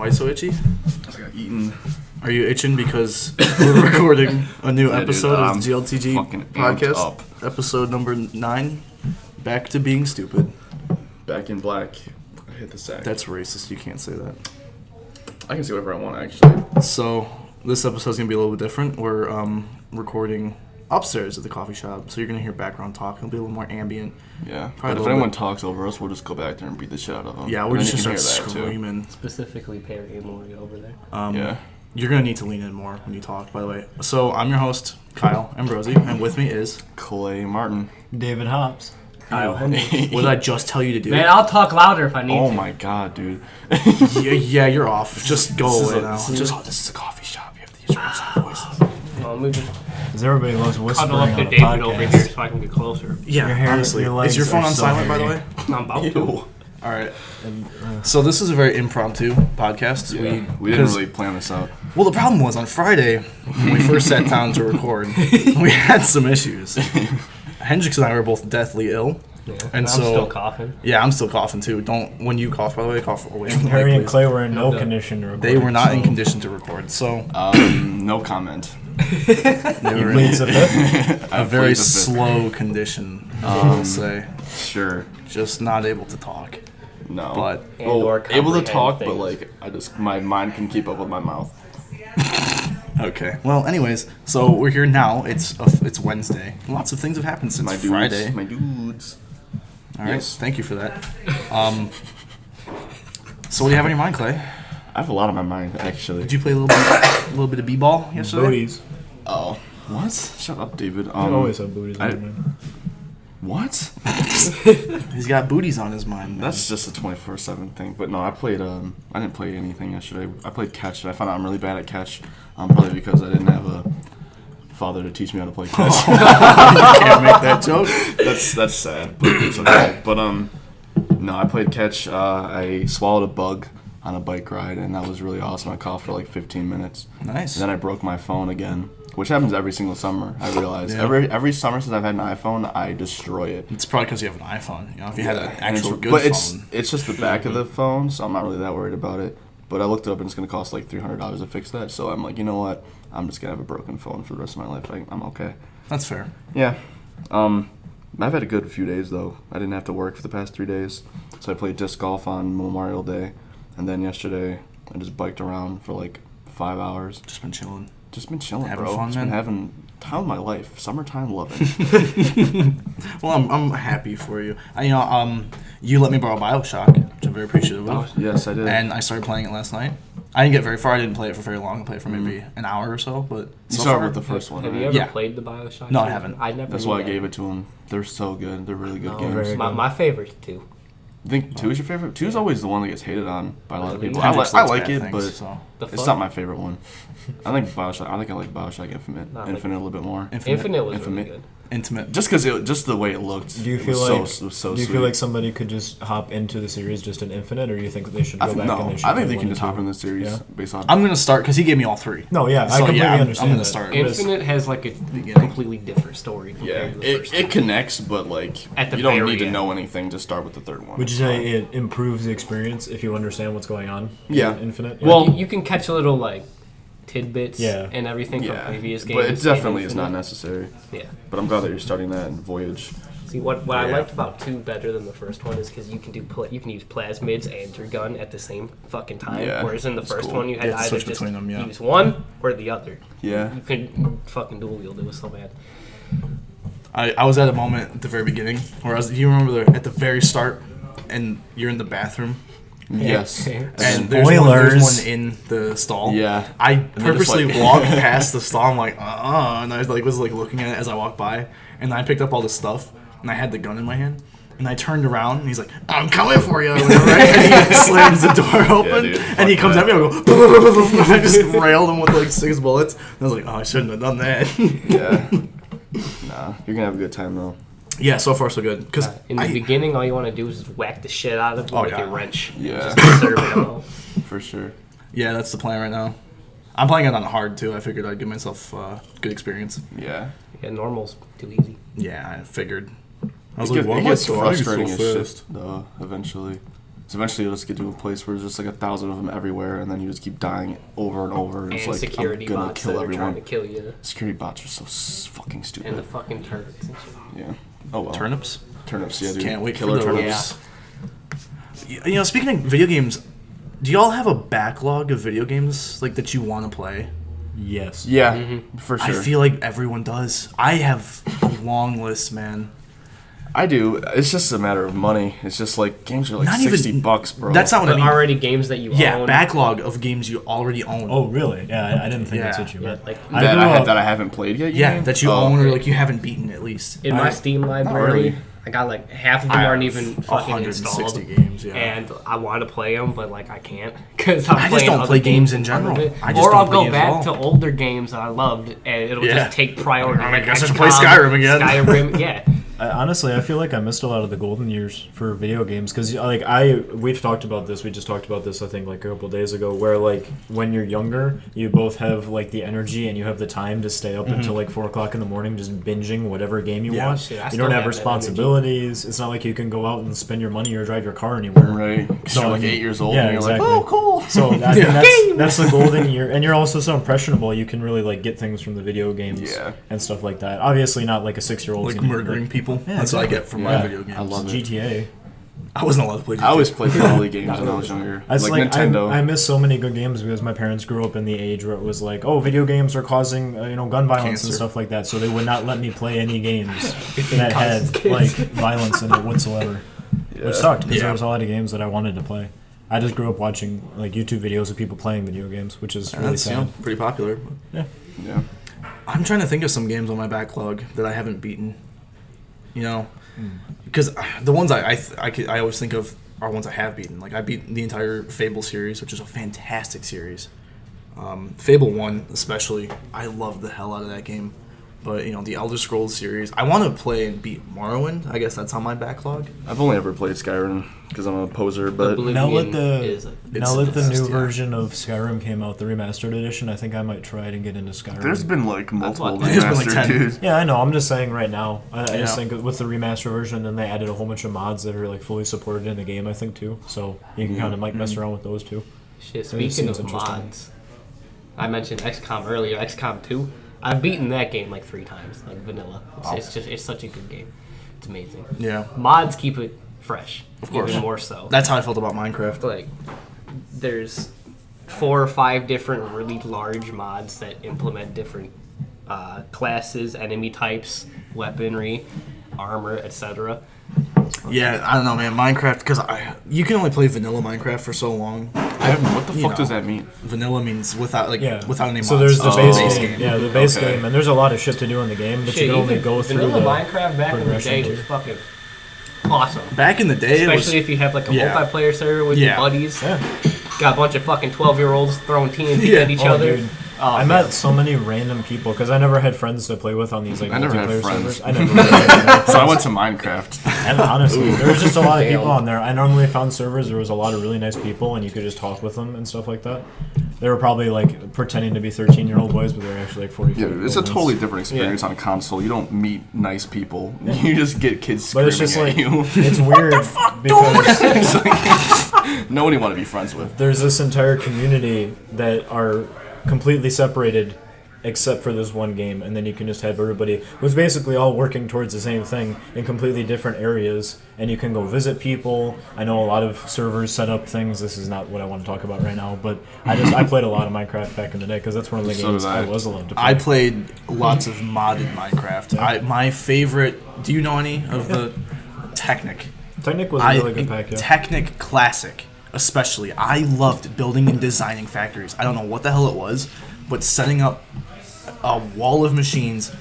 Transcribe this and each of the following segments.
Why so itchy? I got eaten. Are you itching because we're recording a new episode of I'm GLTG podcast, episode number 9, Back to Being Stupid. Back in black. I hit the sack. That's racist. You can't say that. I can say whatever I want, actually. So this episode's gonna be a little bit different. We're recording upstairs at the coffee shop, so you're gonna hear background talk. It'll be a little more ambient. Yeah, but if anyone talks over us, we'll just go back there and beat the shit out of them. Yeah, we're just gonna start screaming. Specifically Perry and Lori over there. Yeah. You're gonna need to lean in more when you talk, by the way. So I'm your host, Kyle Ambrosi, and with me is Clay Martin. David Hobbs. Kyle Henry. What did I just tell you to do? Man, I'll talk louder if I need to. Oh my god, dude. yeah, you're off. Just go away now. This is a coffee shop. You have to use your outside voices. Well, we just Because everybody loves whispering cuddle up on to the David podcast. over here so I can get closer. Yeah, Your hair- honestly. your legs Is your phone are on so silent, by the hairy. way? I'm about to. Ew. All right. So this is a very impromptu podcast. Yeah, we didn't really plan this out. Well, the problem was on Friday when we first sat down to record, we had some issues. Hendrix and I were both deathly ill. Yeah. And I'm so, still coughing. Yeah, I'm still coughing too. When you cough, by the way, cough away from the Harry mic, and please. Clay were in no No. condition to record. They were not in so condition to record, so No comment. they He were pleads in the fifth. a very slow condition, I will say. Sure. Just not able to talk. No. But- And/or able to comprehend talk, but things. my mind can keep up with my mouth. Okay. Well, anyways, so we're here now. It's Wednesday. Lots of things have happened since My dudes. Friday. My dudes. All right. Yes. Thank you for that. So what do you have on your mind, Clay? I have a lot on my mind, actually. Did you play a little bit of b-ball yesterday? Booties. Oh. What? Shut up, David. You always have booties I- on your mind. What? He's got booties on his mind. Man. That's just a 24/7 thing. But no, I played. I didn't play anything yesterday. I played catch, and I found out I'm really bad at catch. Probably because I didn't have a father to teach me how to play catch. You can't make that joke. That's sad, but it's okay. But no, I played catch. I swallowed a bug on a bike ride, and that was really awesome. I coughed for like 15 minutes. Nice. And then I broke my phone again, which happens every single summer. I realize Yeah. every summer since I've had an iPhone, I destroy it. It's probably because you have an iPhone. You know, if you had an And actual good but phone. it's just the back of the phone, so I'm not really that worried about it. But I looked it up, and it's gonna cost like $300 to fix that. So I'm like, you know what? I'm just gonna have a broken phone for the rest of my life. I'm okay. That's fair. Yeah. I've had a good few days though. I didn't have to work for the past 3 days, so I played disc golf on Memorial Day, and then yesterday I just biked around for like 5 hours. Just been chilling. Just been chilling, Having bro. fun, Just man? been having time of my life. Summertime loving. Well, I'm happy for you. You let me borrow BioShock, which I'm very appreciative of. Yes, I did. And I started playing it last night. I didn't get very far. I didn't play it for very long. I played it for maybe an hour or so. But you so started far, with the first one, Have right? you ever Yeah. played the BioShock? No, I games? haven't. I never. That's knew why I that. gave it to them. They're so good. They're really good No, games. very My favorite's 2. I think 2 is your favorite? 2 is always the one that gets hated on by a lot of Really? people. Hendrix I likes like bad it, things, but so. The it's fun- not my favorite one. I like BioShock Infinite. Not Infinite a little bit more. Infinite was really good. Intimate. Just the way it looked. Do you it feel was like so do you sweet. feel like somebody could just hop into the series just in Infinite, or do you think they should go back and they should I think play they one can just and hop two? in the series Yeah. based on. I'm going to start because he gave me all 3. No, yeah, So, I completely I'm understand gonna that. start. Infinite has like a Beginning. completely different story Yeah, compared to the first it one. connects, but like At the you don't very need to end. know anything to start with the third one. Would you say it improves the experience if you understand what's going on? Yeah. In Infinite. Well- You can catch a little like tidbits Yeah. and everything from Yeah, previous games. but it definitely in is not Infinite. necessary. Yeah. But I'm glad that you're starting that in Voyage. See what I Yeah. liked about 2 better than the first one is because you can you can use plasmids and your gun at the same fucking time. Yeah, Whereas in the that's first cool. one you had You to have to either switch just between them, yeah. use one or the other. Yeah. You couldn't fucking dual wield. It was so bad. I was at a moment at the very beginning where you remember at the very start and you're in the bathroom Yes. and there's Spoilers. one in the stall. Yeah. I they're just purposely like- walked past the stall. I'm like, and I was looking at it as I walked by, and I picked up all this stuff, and I had the gun in my hand, and I turned around, and he's like, "I'm coming for you," right? And he slams the door open, dude, and he fuck comes that. at me. I go, and I just railed him with like 6 bullets. And I was like, "Oh, I shouldn't have done that." Yeah. Nah, you're gonna have a good time though. Yeah, so far so good. Because In the beginning, all you want to do is just whack the shit out of them with yeah. your wrench. Yeah. Just serve it out. For sure. yeah, that's the plan right now. I'm playing it on hard too. I figured I'd give myself good experience. Yeah. Yeah, normal's too easy. Yeah, I figured. I was It like, why it am I gets so frustrating so as fast? shit though, eventually. So eventually you'll just get to a place where there's just like 1,000 of them everywhere, and then you just keep dying over and over. And it's like, security I'm gonna bots kill that are everyone. trying to kill you. Security bots are so fucking stupid. And the fucking turrets and shit. Yeah. Oh well. Turnips? Turnips, yeah, dude. Can't wait Killer for those. turnips. You know, speaking of video games, do y'all have a backlog of video games like that you want to play? Yes. Yeah, for sure. I feel like everyone does. I have a long list, man. I do. It's just a matter of money. It's just like games are like Not even- $60, bro. That's not what I But mean. already games that you Yeah, own. backlog of games you already own. Oh, really? Yeah, I didn't think that's Yeah. what you Yeah, meant. like that grew up- I haven't played yet. yeah, mean? that you Oh, own or okay. like you haven't beaten at least. in my Steam library, really. I got like half of them I aren't have even fucking 160 installed. games, yeah. And I want to play them, but like I can't because I'm I just playing don't other play games in front of general. it. I just or don't I'll play go games at back to all. older games that I loved, and it'll Yeah. just take priority. I Like guess I should XCOM, play Skyrim again. Skyrim, yeah. Honestly, I feel like I missed a lot of the golden years for video games because, like, we've talked about this. We just talked about this, I think, like a couple days ago. Where like when you're younger, you both have like the energy and you have the time to stay up until like 4 o'clock in the morning, just binging whatever game you Yeah. want. Shit, I You still don't have have that responsibilities. It's not like you can go out and spend your money or drive your car anywhere. Right. Because So, you're I like mean, 8 years old yeah, and you're exactly. like, oh, cool. So I Yeah. think that's the golden year, and you're also so impressionable. You can really like get things from the video games Yeah. and stuff like that. Obviously, not like a 6-year-old Like murdering people. Yeah, That's what I exactly. get from Yeah. my video games. I love it. GTA. I wasn't allowed to play GTA. I always played Family games when I was younger. It's like Nintendo. I miss so many good games because my parents grew up in the age where it was like, oh, video games are causing gun violence and Cancer. stuff like that, so they would not let me play any games that had like violence in it whatsoever, which sucked because Yeah. there was a lot of games that I wanted to play. I just grew up watching like YouTube videos of people playing video games, which is really That's sad. pretty popular. Yeah. Yeah. I'm trying to think of some games on my backlog that I haven't beaten. You know, because the ones I always think of are ones I have beaten. Like I beat the entire Fable series, which is a fantastic series. Fable 1 especially, I love the hell out of that game. But the Elder Scrolls series, I want to play and beat Morrowind. I guess that's on my backlog. I've only ever played Skyrim because I'm a poser, but Now that Oblivion the is now that the it's new just, yeah. version of Skyrim came out, the remastered edition, I think I might try to get into Skyrim. there's been like multiple what- There's been, like, remastered 10. dudes. Yeah, I know. I'm just saying right now. I just Yeah. think with the remaster version, then they added a whole bunch of mods that are like fully supported in the game. I think too. So you can kind of like mess around with those too. Shit, That speaking seems of interesting. mods, I mentioned XCOM earlier. XCOM 2, I've beaten that game like 3 times, like vanilla. It's such a good game. It's amazing. Yeah, Mods keep it fresh, Of course. even more so. that's how I felt about Minecraft. Like, there's 4 or 5 different really large mods that implement different classes, enemy types, weaponry, armor, etc. Yeah, I don't know, man. Minecraft, because you can only play vanilla Minecraft for so long. What the You fuck know. does that mean? Vanilla means without any mods. So there's the Oh. base Base game. game. Yeah, the base Okay. game, and there's a lot of shit to do in the game, but Shit, you can only even go through vanilla the Minecraft back in the progression day too. was fucking awesome. Back in the day, Especially it was, if you have like a yeah. multiplayer server with Yeah. your buddies. Yeah. Got a bunch of fucking 12-year-olds throwing TNT Yeah. at each Oh, other. dude. Oh, I man. met so many random people because I never had friends to play with on these like I never had multiplayer friends. servers. I never really had friends. So I went to Minecraft. And honestly, there was just a lot of people Damn. on there. I normally found servers there was a lot of really nice people, and you could just talk with them and stuff like that. They were probably like pretending to be 13-year-old boys, but they were actually like 40. Yeah, it's a totally different experience on a console. You don't meet nice people. You just get kids But screaming it's just at like you. it's weird because It's like, nobody want to be friends with. there's this entire community that are completely separated except for this one game, and then you can just have everybody who's basically all working towards the same thing in completely different areas, and you can go visit people. I know a lot of servers set up things. This is not what I want to talk about right now, but I played a lot of Minecraft back in the day because that's one of the So games did I I. was allowed to play. I played lots of modded Minecraft. My favorite. Do you know any of the Technic? Technic was a really good pack, yeah. Technic Classic, especially. I loved building and designing factories. I don't know what the hell it was, but setting up a wall of machines,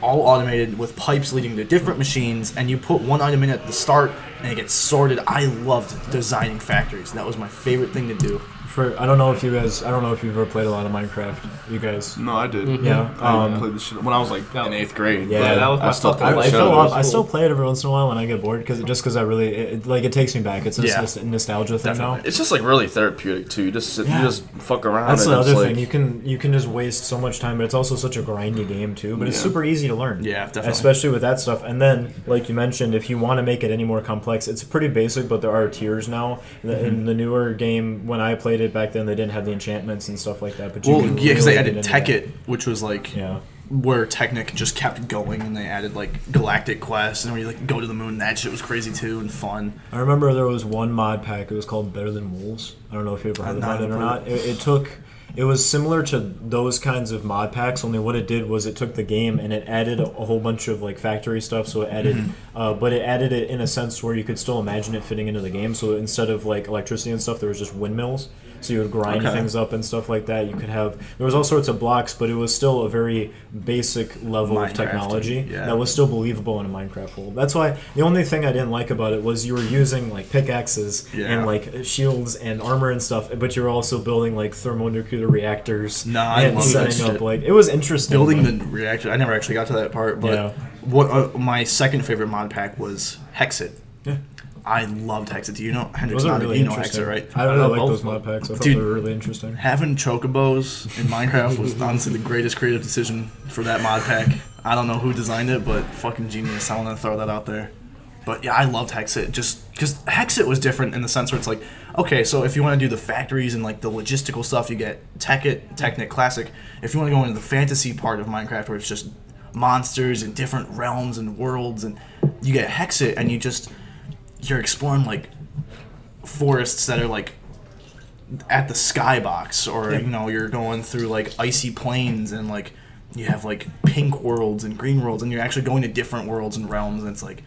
all automated with pipes leading to different machines, and you put one item in at the start, and it gets sorted. I loved designing factories. That was my favorite thing to do. I don't know if you've ever played a lot of Minecraft. You guys. No, I did. Yeah. I played this shit when I was like in 8th grade. Yeah, that was my still fucking play life. the shit out of it. I still play it every once in a while when I get bored because I really it takes me back. It's just a nostalgia thing now. It's just like really therapeutic too. You just sit, you just fuck around. That's and the other it's thing. like, You can just waste so much time, but it's also such a grindy game too. But it's super easy to learn. Yeah, definitely. Especially with that stuff. And then, like you mentioned, if you want to make it any more complex, it's pretty basic, but there are tiers now. In the newer game, when I played it back then, they didn't have the enchantments and stuff like that. But you can because they really added get into Tekkit, which was like that. where Technic just kept going, and they added like galactic quests, and where you like go to the moon. That shit was crazy too and fun. I remember there was one mod pack. It was called Better Than Wolves. I don't know if you ever heard about it or not. It was similar to those kinds of mod packs, only what it did was it took the game and it added a whole bunch of like factory stuff. So it added, but it added it in a sense where you could still imagine it fitting into the game. So instead of like electricity and stuff, there was just windmills. So you would grind things up and stuff like that. You could have there was all sorts of blocks, but it was still a very basic level of technology that was still believable in a Minecraft world. That's why the only thing I didn't like about it was you were using like pickaxes and like shields and armor and stuff, but you were also building like thermonuclear reactors and setting up like it was interesting. Building the reactor. I never actually got to that part, but my second favorite mod pack was Hexit. Yeah. I loved Hexit. Do you know Hendrix? Really you know Hexit, right? I really like those mod packs. I thought they were really interesting. Having chocobos in Minecraft was honestly the greatest creative decision for that mod pack. I don't know who designed it, but fucking genius. I want to throw that out there. But yeah, I loved Hexit just because Hexit was different in the sense where it's like, okay, so if you want to do the factories and like the logistical stuff, you get Tekkit, Technic, Classic. If you want to go into the fantasy part of Minecraft where it's just monsters and different realms and worlds, and you get Hexit and you're exploring like forests that are like at the skybox, or you know, you're going through like icy plains, and like you have like pink worlds and green worlds, and you're actually going to different worlds and realms, and it's like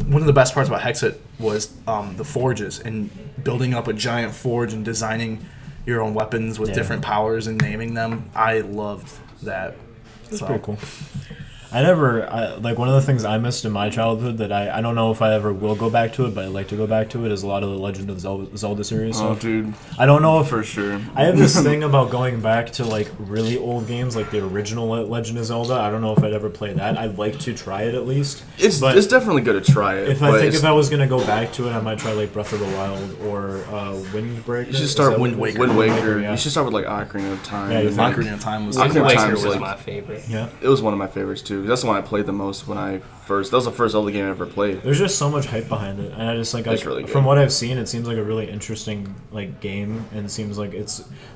one of the best parts about Hexit was the forges and building up a giant forge and designing your own weapons with different powers and naming them. I loved that. That's pretty cool. Like one of the things I missed in my childhood that I don't know if I ever will go back to it, but I'd like to go back to it, is a lot of the Legend of Zelda series stuff. Dude. I don't know if for sure. I have this thing about going back to like really old games, like the original Legend of Zelda. I don't know if I'd ever play that. I'd like to try it at least. It's definitely good to try it. If I was gonna go back to it, I might try like Breath of the Wild or Windbreaker. You should start Wind Waker. Wind Waker. You should start with like Ocarina of Time. Yeah, Ocarina of Time was my favorite. Yeah, it was one of my favorites too. That's the one I played the most when I first. That was the first Zelda game I ever played. There's just so much hype behind it, and I just like really good. From what I've seen, it seems like a really interesting like game, and it seems like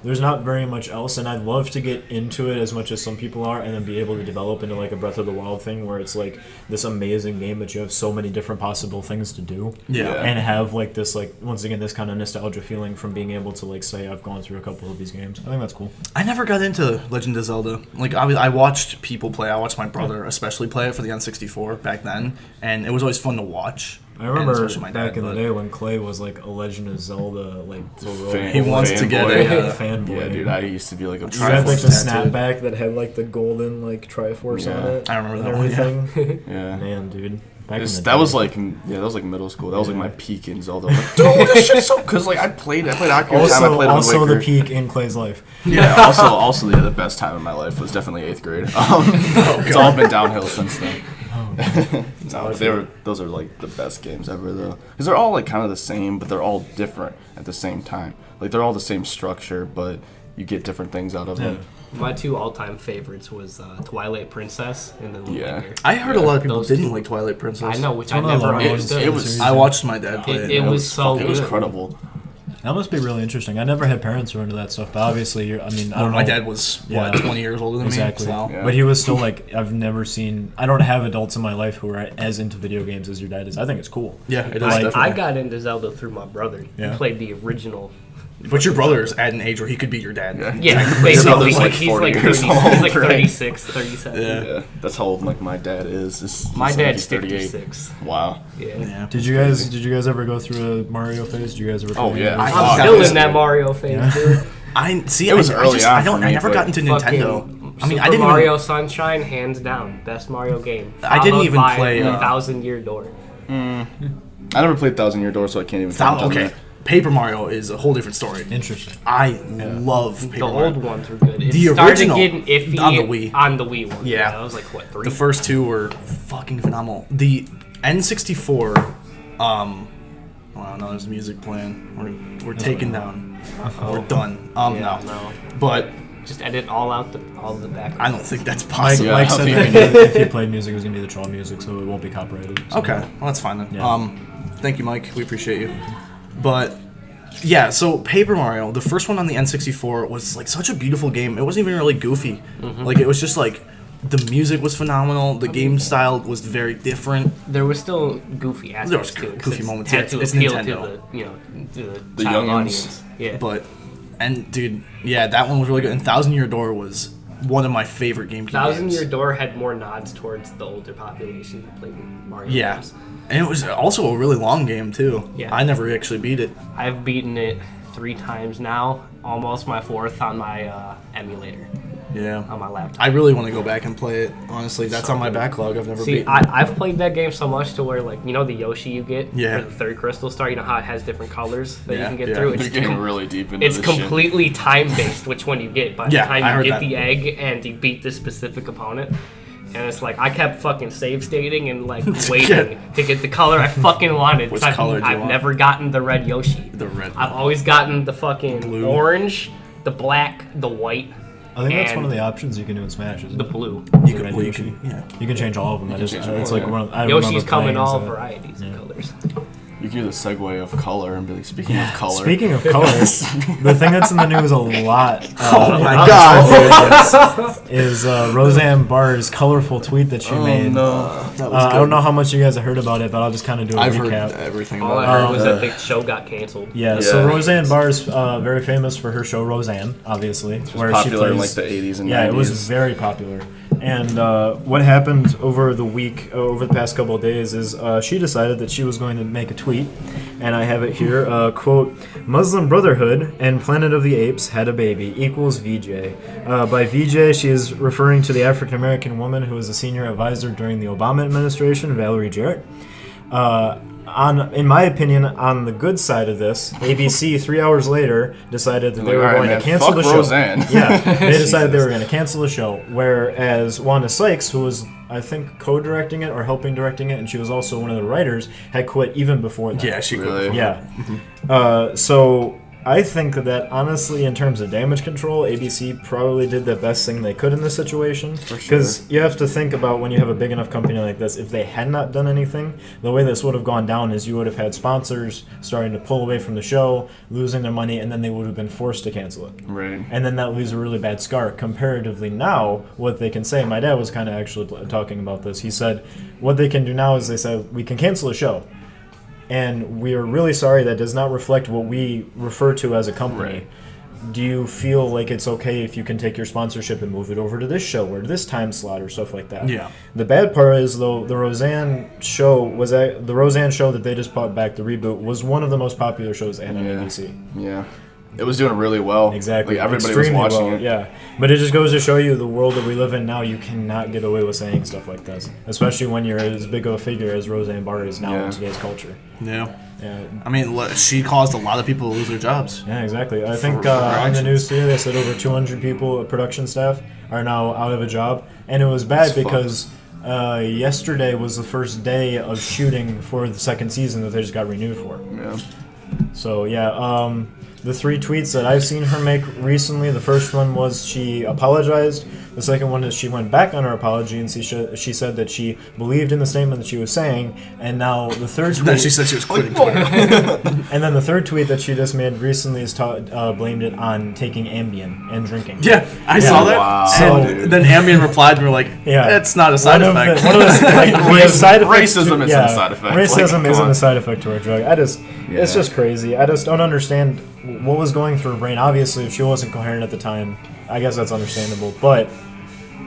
there's not very much else, and I'd love to get into it as much as some people are, and then be able to develop into like a Breath of the Wild thing where it's like this amazing game, but you have so many different possible things to do, and have like this like once again this kind of nostalgia feeling from being able to like say I've gone through a couple of these games. I think that's cool. I never got into Legend of Zelda. Like I watched people play. I watched my brother especially play it for the N64 back then, and it was always fun to watch. I remember back in the day when Clay was like a Legend of Zelda like he wants to get a fanboy. Yeah, dude, I used to be like a. You had like the snapback that had like the golden like Triforce on it. I remember that one. Yeah, man, dude. That was like middle school. That was like my peak in Zelda. Like, dude, this shit's so because like I played Ocarina of Time. I played also Wind Waker. The peak in Clay's life. Yeah, also the best time in my life was definitely 8th grade. It's all been downhill since then. Those are like the best games ever though, because they're all like kind of the same, but they're all different at the same time. Like they're all the same structure, but you get different things out of them. My two all-time favorites was Twilight Princess and then Wind Waker. I heard a lot of people didn't like Twilight Princess. I know, which I never understood. I watched my dad play it. It was so good. It was incredible. That must be really interesting. I never had parents who were into that stuff, but obviously, I don't know. My dad was 20 years older than me. Exactly. So. Yeah. But he was still like, I don't have adults in my life who are as into video games as your dad is. I think it's cool. Yeah, it is. I got into Zelda through my brother. He played the original. But your brother's at an age where he could be your dad. Yeah, basically. He's like 36, 37. Yeah, that's how old like my dad is. My dad's 36. Wow. Yeah. Did you guys ever go through a Mario phase? Did you guys ever? I'm still in that Mario phase, dude. It was early on. I never got into Nintendo. I mean, I didn't Mario Sunshine, hands down, best Mario game. I didn't even play The 1,000 Year Door. I never played 1,000 Year Door, so I can't even. Okay. Paper Mario is a whole different story. Interesting. I love Paper The Mario. old ones were good. It The started original getting iffy on the Wii. On the Wii one. Yeah. That was like, what, 3? The first two were fucking phenomenal. The N64, wow, now there's music playing. We're taken down. We're done. No. But Just edit all the background. I don't think that's Mike, possible. Mike said that if you played music, it was gonna be the troll music, so it won't be copyrighted. So. Okay, well that's fine then. Yeah. Thank you, Mike. We appreciate you. But yeah, so Paper Mario, the first one on the N64 was like such a beautiful game. It wasn't even really goofy. Like it was just like the music was phenomenal. The game style was very different. There was still goofy aspects There was to it. goofy 'cause moments. Had Yeah, to it's appeal Nintendo. to the The child youngins. audience. Yeah. But dude, yeah, that one was really good. And Thousand Year Door was one of my favorite GameCube Thousand games. Year Door had more nods towards the older population that played Mario Yeah. games. And it was also a really long game too. Yeah. I never actually beat it. I've beaten it 3 times now, almost my 4th on my emulator Yeah. on my laptop. I really want to go back and play it. Honestly, that's on my backlog. I've never See, beaten. I've played that game so much to where, like, you know the Yoshi you get Yeah. for the 3rd crystal star, you know how it has different colors that you Yeah, can get yeah. through? They're getting really deep into It's this shit. completely time-based which one you get by the Yeah, I time heard you get that. the egg and you beat this specific opponent. And it's like, I kept fucking save stating and, like, waiting to get the color I fucking wanted. Which 'cause color do you I've want? never gotten the red Yoshi. The red I've always gotten the fucking Blue. orange, the black, the white, I think that's and one of the options you can do in Smash, isn't the it? blue. You The can, red well, you Yoshi. can, yeah. You can change all of them. I just, change it's them like all, one. I Yoshi's remember come in playing all as a- varieties of colors. You can do the segue of color and be like, speaking of color. Speaking of colors, the thing that's in the news a lot Oh my god. is Roseanne Barr's colorful tweet that she made. no. That was I good. don't know how much you guys have heard about it, but I'll just kind of do a I've recap. heard everything All I about heard it. was that the show got canceled. Yeah, so Yeah. Roseanne Barr's very famous for her show Roseanne, obviously, where Popular she in plays. like the 80s and 90s. Yeah, it was very popular. And what happened over the week, over the past couple of days, is she decided that she was going to make a tweet, and I have it here. Quote, Muslim Brotherhood and Planet of the Apes had a baby equals VJ. By VJ, she is referring to the African-American woman who was a senior advisor during the Obama administration, Valerie Jarrett. In my opinion, on the good side of this, ABC 3 hours later decided that they Like, were "Alright, going man, to cancel fuck the show. Roseanne." Yeah, they decided they Jesus. were going to cancel the show. Whereas Wanda Sykes, who was, I think, co-directing it or helping directing it, and she was also one of the writers, had quit even before that. Yeah, she Really? could. Yeah. So I think that honestly, in terms of damage control, ABC probably did the best thing they could in this situation. Because you have to think about when you have a big enough company like this, if they had not done anything, the way this would have gone down is you would have had sponsors starting to pull away from the show, losing their money, and then they would have been forced to cancel it. Right. And then that leaves a really bad scar. Comparatively now, what they can say, my dad was kind of actually talking about this. He said, what they can do now is they said, we can cancel a show. And we are really sorry that does not reflect what we refer to as a company. Right. Do you feel like it's okay if you can take your sponsorship and move it over to this show or this time slot or stuff like that? Yeah. The bad part is though the Roseanne show that they just brought back, the reboot, was one of the most popular shows they had on ABC. Yeah. It was doing really well. Exactly. Like, everybody Extremely was watching well, it. Yeah. But it just goes to show you the world that we live in now, you cannot get away with saying stuff like this. Especially when you're as big of a figure as Roseanne Barr is now in today's culture. Yeah. Yeah. I mean, she caused a lot of people to lose their jobs. Yeah, exactly. I think for on the actions. news today they said over 200 people, production staff, are now out of a job. And it was bad That's because yesterday was the first day of shooting for the second season that they just got renewed for. Yeah. So, yeah, the 3 tweets that I've seen her make recently, the first one was she apologized. The second one is she went back on her apology and she said that she believed in the statement that she was saying. And now the third tweet... Then she said she was quitting Twitter. And then the third tweet that she just made recently is blamed it on taking Ambien and drinking. Yeah, I saw that. Wow, And dude. then Ambien replied and we were like, Yeah. that's not a side effect. One of the side effects Racism isn't a side effect. Racism Like, isn't come on. a side effect to a drug. It's just crazy. I just don't understand what was going through her brain. Obviously, if she wasn't coherent at the time, I guess that's understandable. But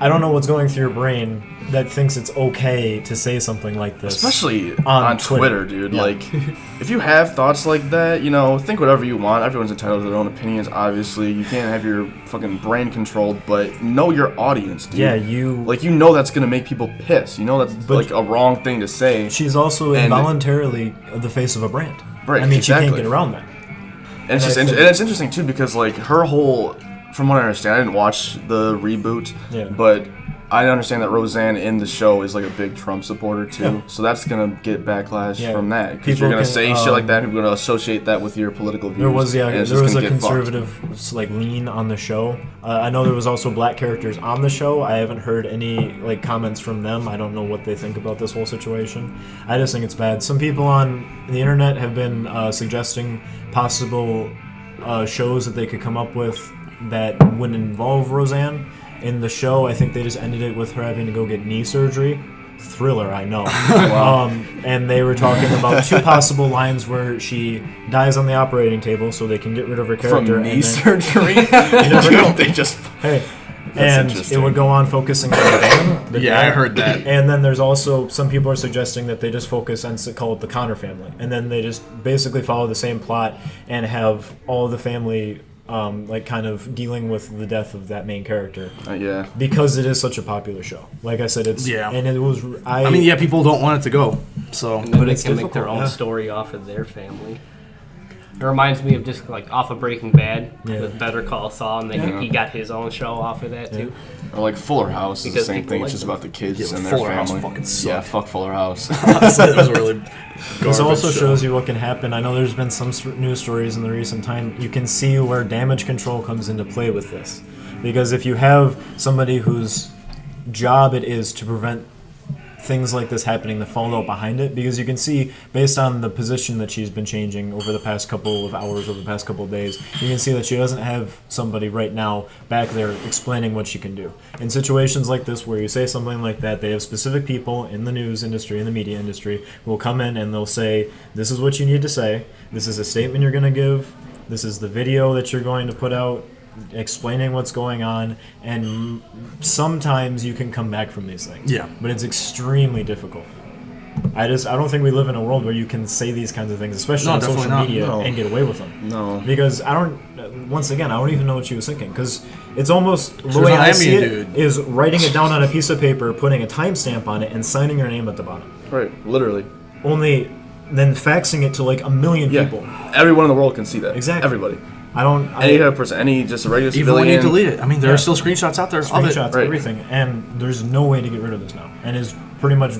I don't know what's going through your brain that thinks it's okay to say something like this. Especially on Twitter, dude. Yeah. Like, if you have thoughts like that, think whatever you want. Everyone's entitled to their own opinions, obviously. You can't have your fucking brain controlled, but know your audience, dude. Yeah, Like, that's going to make people piss. That's, like, a wrong thing to say. She's also And- involuntarily the face of a brand. Right, I mean, she exactly. can't get around that. And it's just and it's interesting too because like her whole, from what I understand, I didn't watch the reboot, but I understand that Roseanne in the show is like a big Trump supporter too, so that's gonna get backlash from that because you're gonna say shit like that, and you're gonna associate that with your political views. There was a conservative like lean on the show. I know there was also black characters on the show. I haven't heard any like comments from them. I don't know what they think about this whole situation. I just think it's bad. Some people on the internet have been suggesting possible shows that they could come up with that would involve Roseanne. In the show, I think they just ended it with her having to go get knee surgery. Thriller, I know. And they were talking about 2 possible lines where she dies on the operating table so they can get rid of her character. From knee surgery? You never know. They just... Hey. And it would go on focusing on Dan. I heard that. And then there's also, some people are suggesting that they just focus on, call it the Connor family. And then they just basically follow the same plot and have all the family... like kind of dealing with the death of that main character. Because it is such a popular show. Like I said, it's and it was. I mean, people don't want it to go. So, and then they can make their own story off of their family. It reminds me of just like off of Breaking Bad with Better Call Saul, and then he got his own show off of that too. Or like Fuller House is the same thing. It's just about the kids and their Fuller family. House fucking sucked. Yeah, fuck Fuller House. It was a really. This also shows you what can happen. I know there's been some news stories in the recent time. You can see where damage control comes into play with this. Because if you have somebody whose job it is to prevent things like this happening, the fallout behind it, because you can see based on the position that she's been changing over the past couple of hours, over the past couple of days, you can see that she doesn't have somebody right now back there explaining what she can do. In situations like this where you say something like that, they have specific people in the news industry, in the media industry, who will come in and they'll say, this is what you need to say, this is a statement you're going to give, this is the video that you're going to put out, explaining what's going on, and sometimes you can come back from these things. But it's extremely difficult. I don't think we live in a world where you can say these kinds of things, especially on social media, and get away with them. Because I don't even know what she was thinking. Because it's almost the way I see it is writing it down on a piece of paper, putting a timestamp on it, and signing your name at the bottom. Right, literally. Only then faxing it to like 1 million people. Everyone in the world can see that. Exactly. Everybody. Any other person, just a regular even civilian. when you delete it. I mean, there are still screenshots out there of it. Everything. And there's no way to get rid of this now. And it's pretty much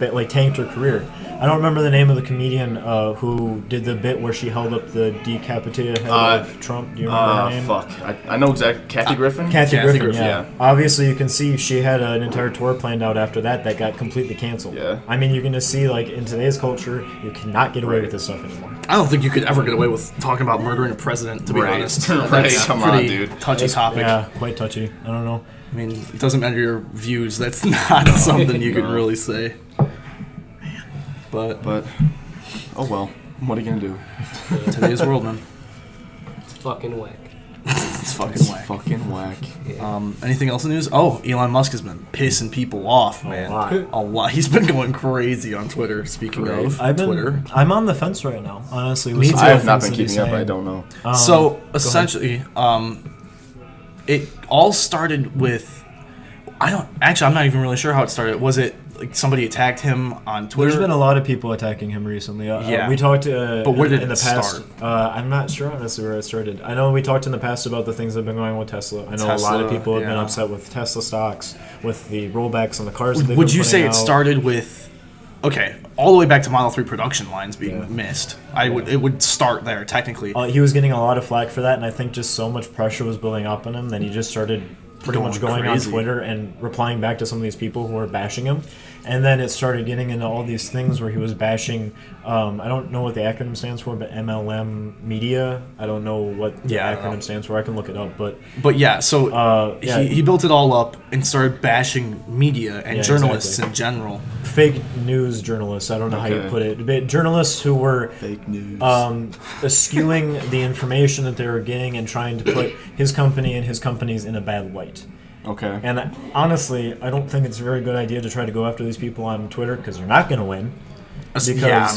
like tanked her career. I don't remember the name of the comedian who did the bit where she held up the decapitated head of Trump. Do you remember her name? Fuck. I know exactly. Kathy Griffin? Kathy Griffin, yeah. Obviously, you can see she had an entire tour planned out after that got completely canceled. Yeah. I mean, you're going to see, like, in today's culture, you cannot get away with this stuff anymore. I don't think you could ever get away with talking about murdering a president, to be honest. That's come on, dude. Touchy topic. Yeah, quite touchy. I don't know. I mean, it doesn't matter your views. That's not something you can really say. Man. But oh well. What are you gonna do? Today's world, man. It's fucking whack. It's fucking whack. Yeah. Anything else in the news? Oh, Elon Musk has been pissing people off, man. A lot. He's been going crazy on Twitter. Speaking of Twitter, I'm on the fence right now, honestly. I have not been keeping up. I don't know. So essentially, it all started with. I'm not even really sure how it started. Was it like somebody attacked him on Twitter? There's been a lot of people attacking him recently. We talked but where did in the past. I'm not sure honestly where it started. I know we talked in the past about the things that have been going on with Tesla. I know a lot of people have been upset with Tesla stocks, with the rollbacks on the cars. Would you say it started with? Okay, all the way back to Model 3 production lines being missed. It would start there technically. He was getting a lot of flack for that, and I think just so much pressure was building up on him that he just started pretty much going on Twitter and replying back to some of these people who were bashing him. And then it started getting into all these things where he was bashing, I don't know what the acronym stands for, but MLM Media. I don't know what the acronym stands for. I can look it up. But yeah, so he built it all up and started bashing media and journalists in general. Fake news journalists, I don't know how you put it. But journalists who were fake news. Skewing the information that they were getting and trying to put his company and his companies in a bad light. Okay. And honestly, I don't think it's a very good idea to try to go after these people on Twitter because they're not going to win. Because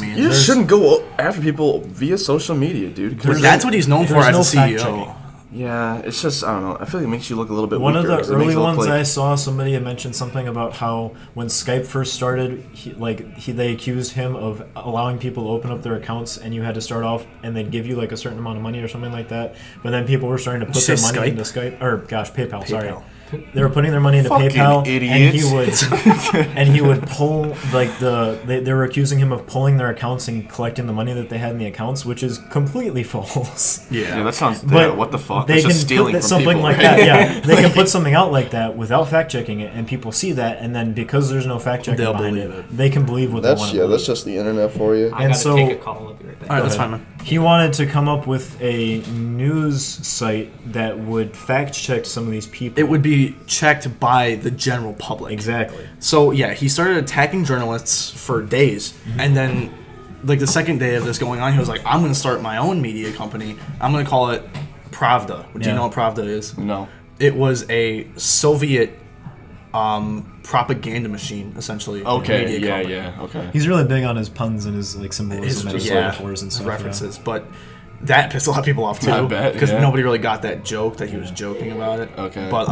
you just shouldn't go after people via social media, dude. That's what he's known for as a CEO. Yeah, it's just, I don't know. I feel like it makes you look a little bit One of weaker, the 'cause it makes early you look ones like, I saw, somebody had mentioned something about how when Skype first started, they accused him of allowing people to open up their accounts, and you had to start off, and they'd give you like a certain amount of money or something like that. But then people were starting to put Did you their say money Skype? into Skype, or gosh, PayPal. Sorry. PayPal. They were putting their money into Fucking PayPal, idiots. and he would pull like they were accusing him of pulling their accounts and collecting the money that they had in the accounts, which is completely false. yeah, that sounds, But what the fuck? They That's can just stealing put from something people, like right? that. Yeah, they can put something out like that without fact checking it, and people see that, and then because there's no fact checking They'll behind believe it, it. they can believe what they want That's to believe. that's just the internet for you. I And gotta so- take a call. I'll be right back. All right, that's Okay. fine, man. He wanted to come up with a news site that would fact check some of these people. It would be checked by the general public. exactly. So yeah, he started attacking journalists for days, and then like the second day of this going on, he was like, "I'm going to start my own media company. I'm going to call it Pravda." Do Yeah. you know what Pravda is? No. It was a Soviet propaganda machine, essentially. Okay, media yeah, company. yeah, okay. He's really big on his puns and his like His, symbolism and his yeah, metaphors and his stuff. references, but that pissed a lot of people off too, I bet, because yeah. nobody really got that joke that he was joking about it. Okay. But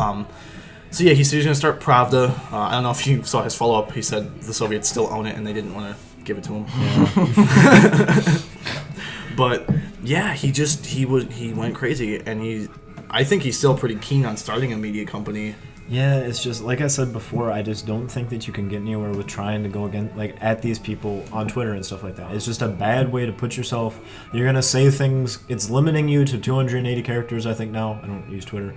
so yeah, he said he's gonna start Pravda. I don't know if you saw his follow up. He said the Soviets still own it and they didn't want to give it to him. But yeah, he went crazy, and I think he's still pretty keen on starting a media company. Yeah, it's just like I said before. I just don't think that you can get anywhere with trying to go at these people on Twitter and stuff like that. It's just a bad way to put yourself. You're gonna say things. It's limiting you to 280 characters. I think now. I don't use Twitter.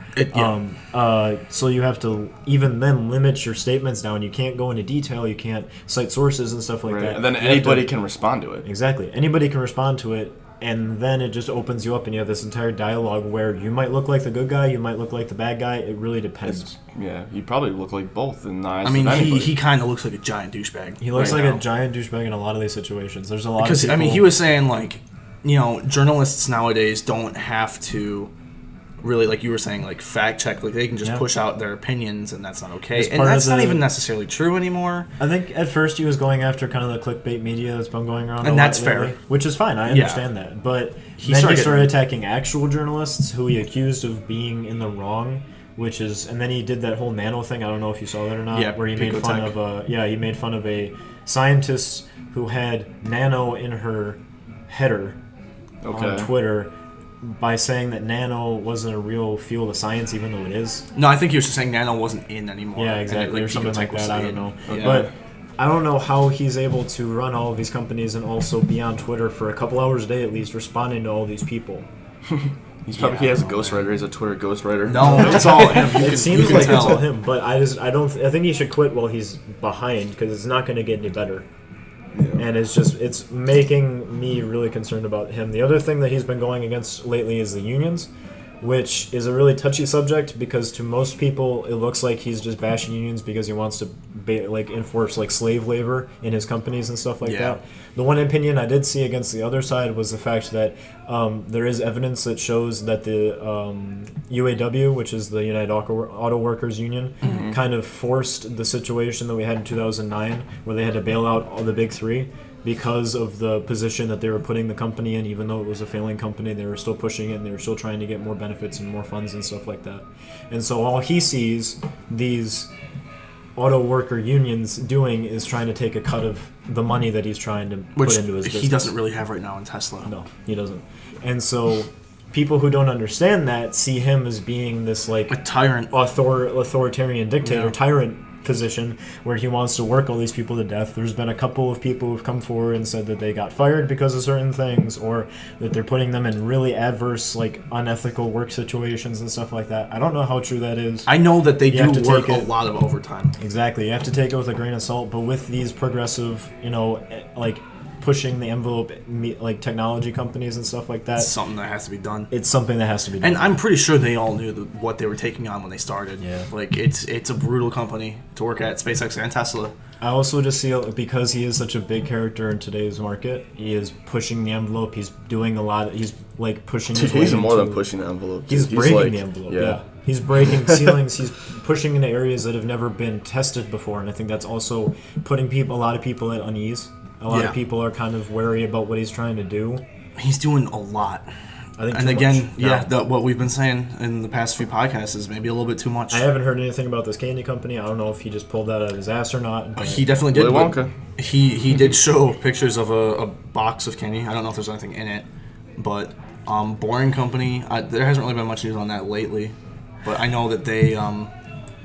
So you have to even then limit your statements down. You can't go into detail. You can't cite sources and stuff like Right. that. And then You have anybody to- can respond to it. Exactly. Anybody can respond to it, and then it just opens you up, and you have this entire dialogue where you might look like the good guy, you might look like the bad guy. It really depends. Yeah, you probably look like both in the eyes I mean, of anybody. he kind of looks like a giant douchebag. He looks right like now. a giant douchebag in a lot of these situations. There's a lot Because of people. I mean, he was saying like, journalists nowadays don't have to really, like you were saying, like fact check. Like they can just Yeah. push out their opinions, and that's not okay. It's And part of that's not the- even necessarily true anymore. I think at first he was going after kind of the clickbait media that's been going around, And a lot that's lately, fair. which is fine. I Yeah. understand that, but He then started he started getting- attacking actual journalists who he accused of being in the wrong. And then he did that whole nano thing. I don't know if you saw that or not. Yeah, where he made fun Picotech. of he made fun of a scientist who had nano in her header okay. on Twitter by saying that nano wasn't a real field of science, even though it is. No, I think he was just saying Nano wasn't in anymore. Yeah, and exactly, or something Picotech like was that. I don't in. know, Yeah. but I don't know how he's able to run all of these companies and also be on Twitter for a couple hours a day at least, responding to all these people. He has a ghostwriter. He's a Twitter ghostwriter. No, it's all him. You It can- seems you can like tell. it's all him, but I think he should quit while he's behind because it's not going to get any better. And it's making me really concerned about him. The other thing that he's been going against lately is the unions, which is a really touchy subject because to most people it looks like he's just bashing unions because he wants to enforce slave labor in his companies and stuff like Yeah. that. The one opinion I did see against the other side was the fact that there is evidence that shows that the UAW, which is the United Auto Workers Union, kind of forced the situation that we had in 2009 where they had to bail out all the big three because of the position that they were putting the company in. Even though it was a failing company, they were still pushing it and they were still trying to get more benefits and more funds and stuff like that. And so all he sees these auto worker unions doing is trying to take a cut of the money that he's trying to Which put into his business. he doesn't really have right now in Tesla. No, he doesn't. And so people who don't understand that see him as being this A tyrant. authoritarian dictator, Yeah. tyrant position where he wants to work all these people to death. There's been a couple of people who've come forward and said that they got fired because of certain things, or that they're putting them in really adverse, unethical work situations and stuff like that. I don't know how true that is. I know that they You have do to work take a it- lot of overtime. Exactly. You have to take it with a grain of salt, but with these progressive, pushing the envelope, technology companies and stuff like that, It's something that has to be done. it's something that has to be done. And I'm pretty sure they all knew what they were taking on when they started. Yeah. It's a brutal company to work at, SpaceX and Tesla. I also just see, because he is such a big character in today's market, he is pushing the envelope. He's doing a lot. He's pushing. his way He's more than into- pushing the envelope. He's dude. breaking the envelope. Yeah. He's breaking ceilings. He's pushing into areas that have never been tested before, and I think that's also putting a lot of people at unease. A lot Yeah. of people are kind of wary about what he's trying to do. He's doing a lot. I think. And too again, much. what we've been saying in the past few podcasts is maybe a little bit too much. I haven't heard anything about this candy company. I don't know if he just pulled that out of his ass or not. But He definitely did. Willy but Wonka. He did show pictures of a box of candy. I don't know if there's anything in it, but Boring Company. There hasn't really been much news on that lately, but I know that they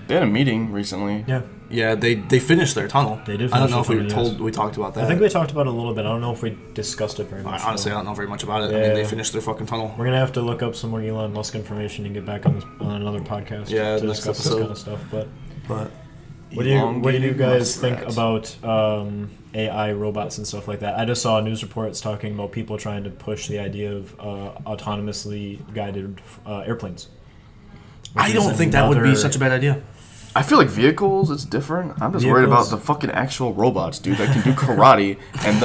They had a meeting recently. yeah they finished their tunnel. They did I don't finish know if their tunnel, we talked about that. I think we talked about it a little bit. I don't know if we discussed it very much. Honestly, though. I don't know very much about it. I Yeah. mean, they finished their fucking tunnel. We're gonna have to look up some more Elon Musk information and get back on another podcast Yeah, to next discuss this episode. kind of stuff. But But what do you Elongated guys think muskrats. about AI robots and stuff like that? I just saw news reports talking about people trying to push the idea of autonomously guided airplanes. I don't think that would be such a bad idea. I feel like vehicles, it's different. I'm just worried about the fucking actual robots, dude, that can do karate and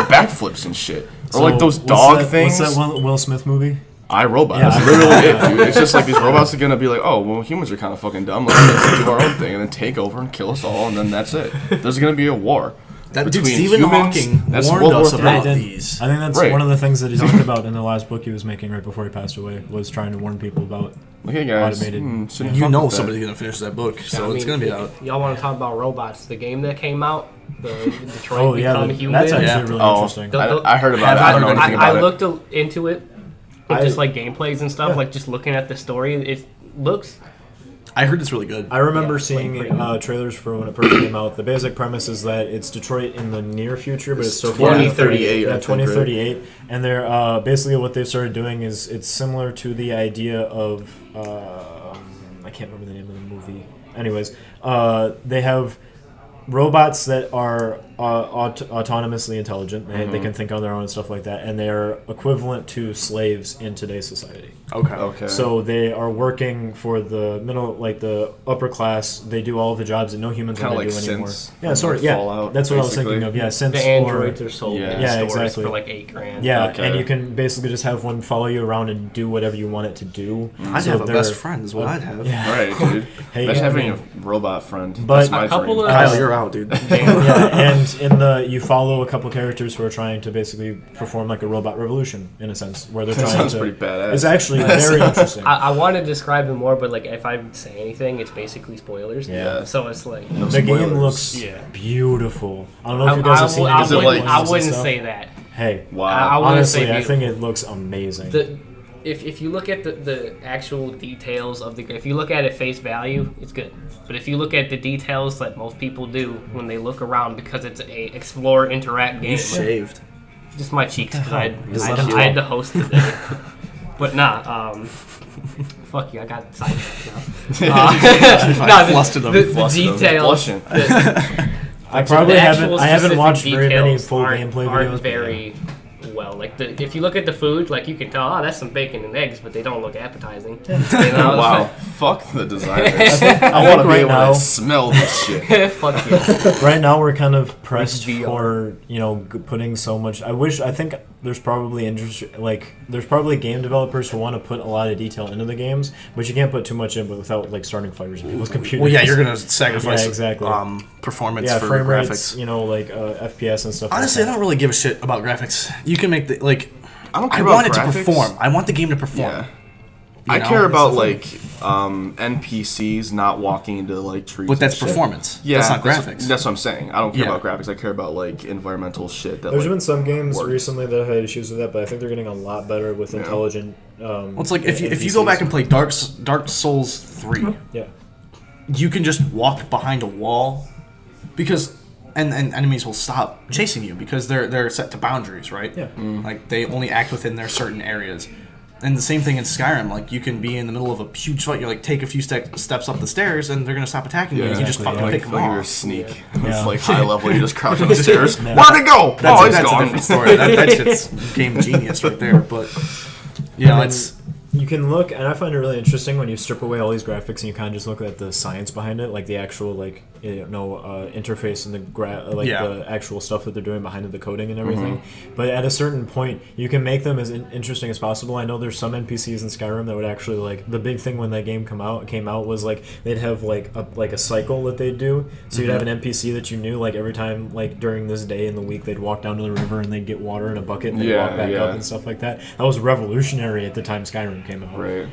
backflips and shit. Or like those dog things. What's that Will Smith movie? iRobot. Yeah. That's literally it, dude. It's just like these robots are gonna be like, oh, well, humans are kind of fucking dumb. Let's do our own thing and then take over and kill us all, and then that's it. There's gonna be a war. Dude, between Stephen humans. Hawking That's warned World War us III. about Yeah, he did. these. I think that's Right. one of the things that he talked about in the last book he was making right before he passed away, was trying to warn people about Okay, guys. automated. Shouldn't You fuck know with that. somebody's gonna finish that book, so I mean, it's gonna be out. Y'all want to talk about robots? The game that came out, the Detroit Oh yeah, Become Human. that's actually Yeah. really Oh, interesting. I heard about it. I don't know anything about I it. looked into it, with just like gameplays and stuff, Yeah. like just looking at the story. It looks. I heard it's really good. I remember Yeah, seeing like pretty- trailers for when it first came out. The basic premise is that it's Detroit in the near future, but it's still 2038, Yeah, I think, 2038. And they're basically what they've started doing is it's similar to the idea of I can't remember the name of the movie. Anyways, they have robots that are autonomously intelligent. They can think on their own and stuff like that, and they're equivalent to slaves in today's society. Okay. So they are working for the middle, like the upper class. They do all the jobs that no humans Kinda want to like do anymore. Synths Yeah, from, sort of. like, Yeah, Fallout, that's what I was basically. thinking of. Yeah, since The androids are sold Yeah. in Yeah, stores exactly. for like $8,000. Yeah, Okay. and you can basically just have one follow you around and do whatever you want it to do. I'd So have a they're- best friend, is what I'd have. Yeah. Right, dude. Hey, Imagine I having mean- a robot friend. But- That's my A couple dream. of- Kyle, you're out, dude. Yeah, and in you follow a couple characters who are trying to basically perform like a robot revolution in a sense, where they're That trying sounds to. pretty badass. It's actually very interesting. I want to describe it more, but like if I say anything, it's basically spoilers. Yeah. So it's like. No The game spoilers. looks Yeah. beautiful. I don't know if you guys have seen I Is it wouldn't, like- I and wouldn't stuff. say that. Hey, Wow. I wouldn't honestly, say I think beautiful. it looks amazing. If you look at the actual details of the game, if you look at it face value, it's good. But if you look at the details that most people do when they look around, because it's a explore interact game, You shaved. just my cheeks because I let him had to host today. But nah, fuck you, I got sidetracked now. I flustered them. the Flustered them. details. Blushing. I probably the haven't. actual I haven't specific watched very many details full aren't- gameplay aren't videos. but very well. Like if you look at the food, like you can tell, oh, that's some bacon and eggs, but they don't look appetizing. You know? Wow. Fuck the designers. I I want to be right able now- to smell this shit. Fuck you. right now we're kind of pressed VR. for putting so much. I think there's probably there's probably game developers who want to put a lot of detail into the games, but you can't put too much in without like starting fires in people's computers. Well, yeah, you're gonna sacrifice Yeah, exactly. Performance yeah, for frame graphics. rates, like FPS and stuff. Honestly, I like don't really give a shit about graphics. You can make I don't I care want it about to graphics. perform. I want the game to perform. Yeah. You I know? care about That's like NPCs not walking into like trees. But that's and shit. performance. Yeah, that's not graphics. That's what I'm saying. I don't care Yeah. about graphics. I care about like environmental shit. That There's like, been some games works. recently that have had issues with that, but I think they're getting a lot better with intelligent. Well, it's like if you go back and play Dark Souls 3, Yeah. you can just walk behind a wall because and enemies will stop chasing you because they're set to boundaries, right? Yeah. Like they only act within their certain areas. And the same thing in Skyrim, like you can be in the middle of a huge fight, you like take a few steps up the stairs and they're gonna stop attacking you. Yeah, You can just exactly, fucking yeah. pick them Like you're a off. sneak. Yeah. It's like high level. You just crouch on the stairs. Yeah. Where'd it go? That's He's a gone. different story. That shit's game genius right there. But you know, it's You can look, and I find it really interesting when you strip away all these graphics and you kind of just look at the science behind it, like the actual interface and the actual stuff that they're doing behind it, the coding and everything. But at a certain point, you can make them as interesting as possible. I know there's some NPCs in Skyrim that would actually like the big thing when that game came out was like they'd have like a cycle that they'd do. So you'd have an NPC that you knew like every time like during this day in the week they'd walk down to the river and they'd get water in a bucket and they'd walk back up and stuff like that. That was revolutionary at the time Skyrim came out. Right.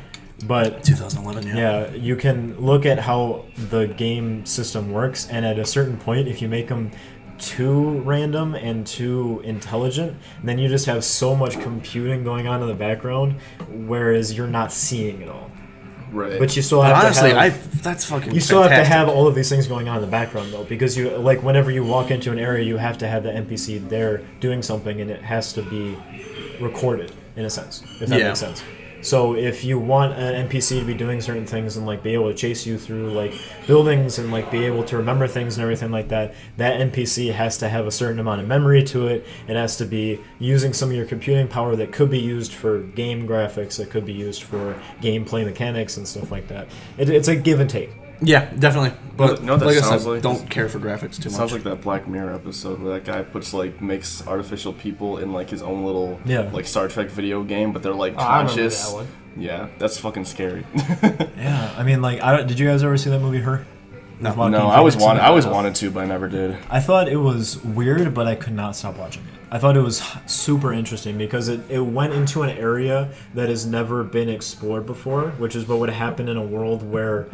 But 2011, yeah, you can look at how the game system works, and at a certain point, if you make them too random and too intelligent, then you just have so much computing going on in the background, whereas you're not seeing it all. Right. But you still have honestly, to have, that's fucking. you still fantastic. have to have all of these things going on in the background though, because you like whenever you walk into an area, you have to have the NPC there doing something, and it has to be recorded in a sense, if that makes sense. So if you want an NPC to be doing certain things and like be able to chase you through like buildings and like be able to remember things and everything like that, that NPC has to have a certain amount of memory to it. It has to be using some of your computing power that could be used for game graphics, that could be used for gameplay mechanics and stuff like that. It's a give and take. Yeah, definitely. But You know what that like I sounds said, like? don't care for graphics too much. Sounds like that Black Mirror episode where that guy makes artificial people in like his own little like Star Trek video game, but they're like conscious. I remember that one. Yeah, that's fucking scary. Yeah, I mean, like, did you guys ever see that movie, Her? No, I always wanted to, but I never did. I thought it was weird, but I could not stop watching it. I thought it was super interesting because it went into an area that has never been explored before, which is what would happen in a world where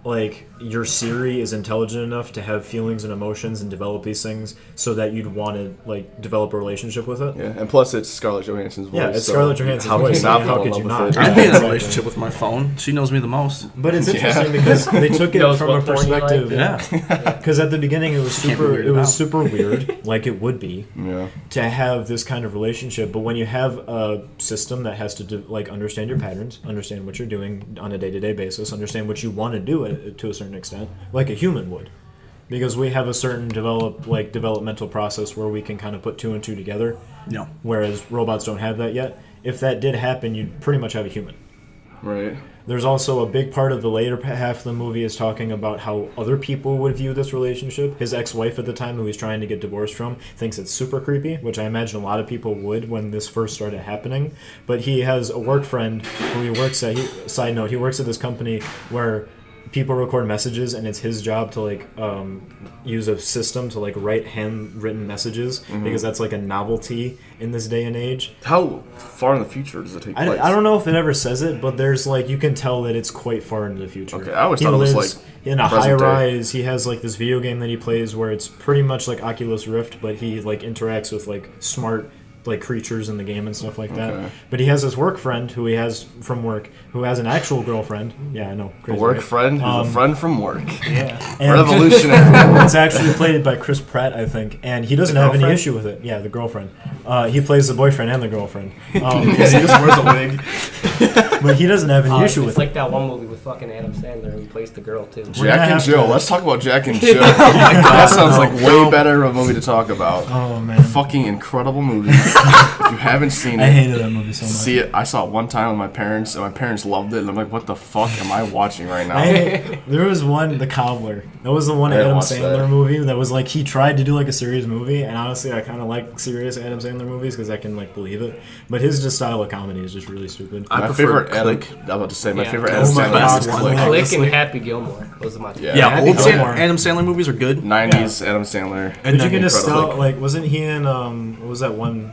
like your Siri is intelligent enough to have feelings and emotions and develop these things so that you'd want to like develop a relationship with it. Yeah, and plus it's Scarlett Johansson's voice. Yeah, it's Scarlett Johansson's how voice. How could you not? I'd be in a relationship with my phone. She knows me the most. But it's interesting because they took it Knows from a what porn you like. perspective. Yeah. Because at the beginning it was Can't be super. weirded It was out. super weird, like it would be, Yeah. to have this kind of relationship. But when you have a system that has to like understand your patterns, understand what you're doing on a day-to-day basis, understand what you want to do to a certain extent, like a human would, because we have a certain developmental process where we can kind of put two and two together. No. Whereas robots don't have that yet. If that did happen, you'd pretty much have a human. Right. There's also a big part of the later half of the movie is talking about how other people would view this relationship. His ex-wife at the time, who he's trying to get divorced from, thinks it's super creepy, which I imagine a lot of people would when this first started happening. But he has a work friend who he works at. Side note, he works at this company where people record messages, and it's his job to like use a system to like write handwritten messages because that's like a novelty in this day and age. How far in the future does it take place? I don't know if it ever says it, but there's like you can tell that it's quite far into the future. Okay, I always thought it was like in a high present day. rise. He has like this video game that he plays where it's pretty much like Oculus Rift, but he like interacts with like smart like creatures in the game and stuff like that. Okay. But he has this work friend who he has from work who has an actual girlfriend. Yeah, I know. A Crazy, work right? friend who's a friend from work. And Revolutionary. it's actually played by Chris Pratt, I think, and he doesn't have any issue with it. Yeah, the girlfriend. He plays the boyfriend and the girlfriend. Because he just wears a wig. But he doesn't have any issue with It's it. like that one movie with fucking Adam Sandler who plays the girl too. Jack and have Jill. to- Let's talk about Jack and Jill. That sounds like way better of a movie to talk about. Oh man, Fucking incredible movie. If you haven't seen I it, hated that movie so much. see it. I saw it one time with my parents, and my parents loved it. And I'm like, what the fuck am I watching right now? There was one, The Cobbler. That was the one I didn't Adam watch Sandler that. movie that was like he tried to do like a serious movie, and honestly, I kind of like serious Adam Sandler movies because I can like believe it. But his just style of comedy is just really stupid. I My prefer favorite Adam. Click. I was about to say my Yeah. favorite Oh Adam my Sandler God, is one. Click. Click. Click and Happy Gilmore. Those are my two. Yeah. Yeah, Happy old Gilmore. Adam Sandler movies are good. 90s Adam Sandler. And But you then can just Incredible. tell, like, wasn't he in what was that one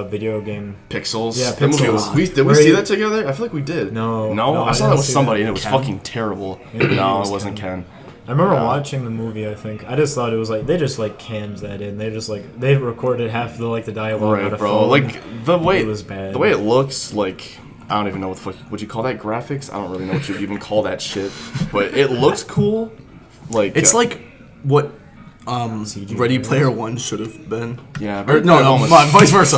video game? Pixels. Yeah, That movie Pixels. was- did we Where see you- that together? I feel like we did. No, I saw didn't that with see somebody, that. and it was Ken? fucking terrible. Maybe No, was it wasn't Ken. Ken. I remember Yeah. watching the movie. I think I just thought it was like they just like canned that in. They just like they recorded half the like the dialogue on Right, a bro. phone. Like the way It was bad. The way it looks, like I don't even know what the fuck would you call that graphics. I don't really know what you'd even call that shit. But it looks cool. Like It's like what CG Ready graphics. Player One should have been. yeah, Or, but no, almost- vice versa.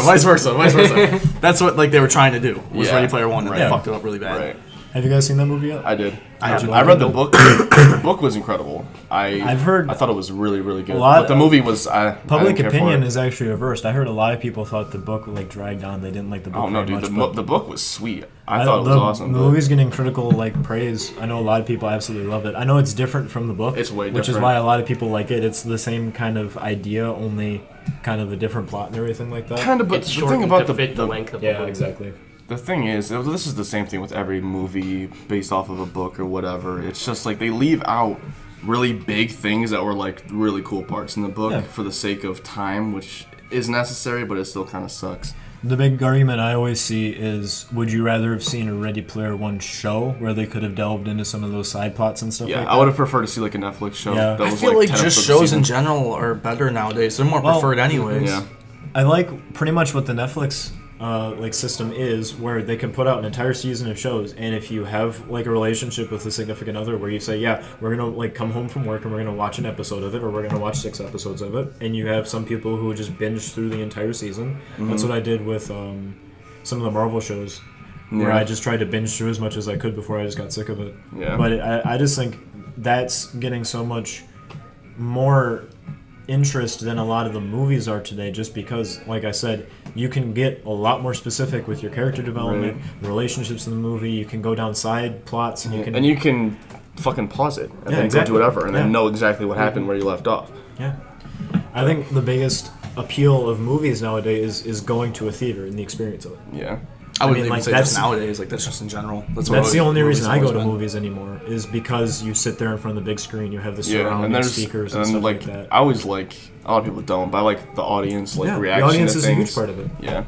That's what like they were trying to do. Was Yeah, Ready Player One, and right. they fucked it up really bad. Right. Have you guys seen that movie yet? I did. I read the book. The book was incredible. I've heard I thought it was really, really good. lot- But the movie was. I Public didn't care for opinion it. is actually reversed. I heard a lot of people thought the book like dragged on. They didn't like the book Oh no, very dude! much. The book was sweet. I thought it was the, awesome. The but movie's getting critical like praise. I know a lot of people absolutely loved it. I know it's different from the book. It's way which is different. why a lot of people like it. It's the same kind of idea, only kind of a different plot and everything like that. kind of, but It's the shortened thing about to fit the length of the Yeah, movie. exactly. the thing is, this is the same thing with every movie based off of a book or whatever. It's just like they leave out really big things that were like really cool parts in the book Yeah. for the sake of time, which is necessary, but it still kind of sucks. The big argument I always see is, would you rather have seen a Ready Player One show where they could have delved into some of those side plots and stuff Yeah, like I that? would have preferred to see like a Netflix show. Yeah. That I was feel like 10 just episodes a shows season. in general are better nowadays. They're more Well, preferred anyways. Yeah. I like pretty much what the Netflix like system is, where they can put out an entire season of shows, and if you have like a relationship with a significant other, where you say, yeah, we're gonna like come home from work and we're gonna watch an episode of it, or we're gonna watch 6 episodes of it, and you have some people who just binge through the entire season. That's what I did with some of the Marvel shows, where Yeah. I just tried to binge through as much as I could before I just got sick of it. Yeah. But I just think that's getting so much more interest than a lot of the movies are today, just because, like I said, you can get a lot more specific with your character development, the relationships in the movie. You can go down side plots, and you can fucking pause it and then exactly. go do whatever and then Yeah. know exactly what happened where you left off. Yeah. I think the biggest appeal of movies nowadays is going to a theater and the experience of it. Yeah. I wouldn't mean, even like, say that's- just nowadays. Like that's just in general. That's the only movies reason I have go always to been. movies anymore, is because you sit there in front of the big screen, you have the Yeah, and surrounding there's speakers and and stuff like that. I always like a lot of people don't, but I like the audience Yeah, the reaction audience to is things. a huge part of it. Yeah,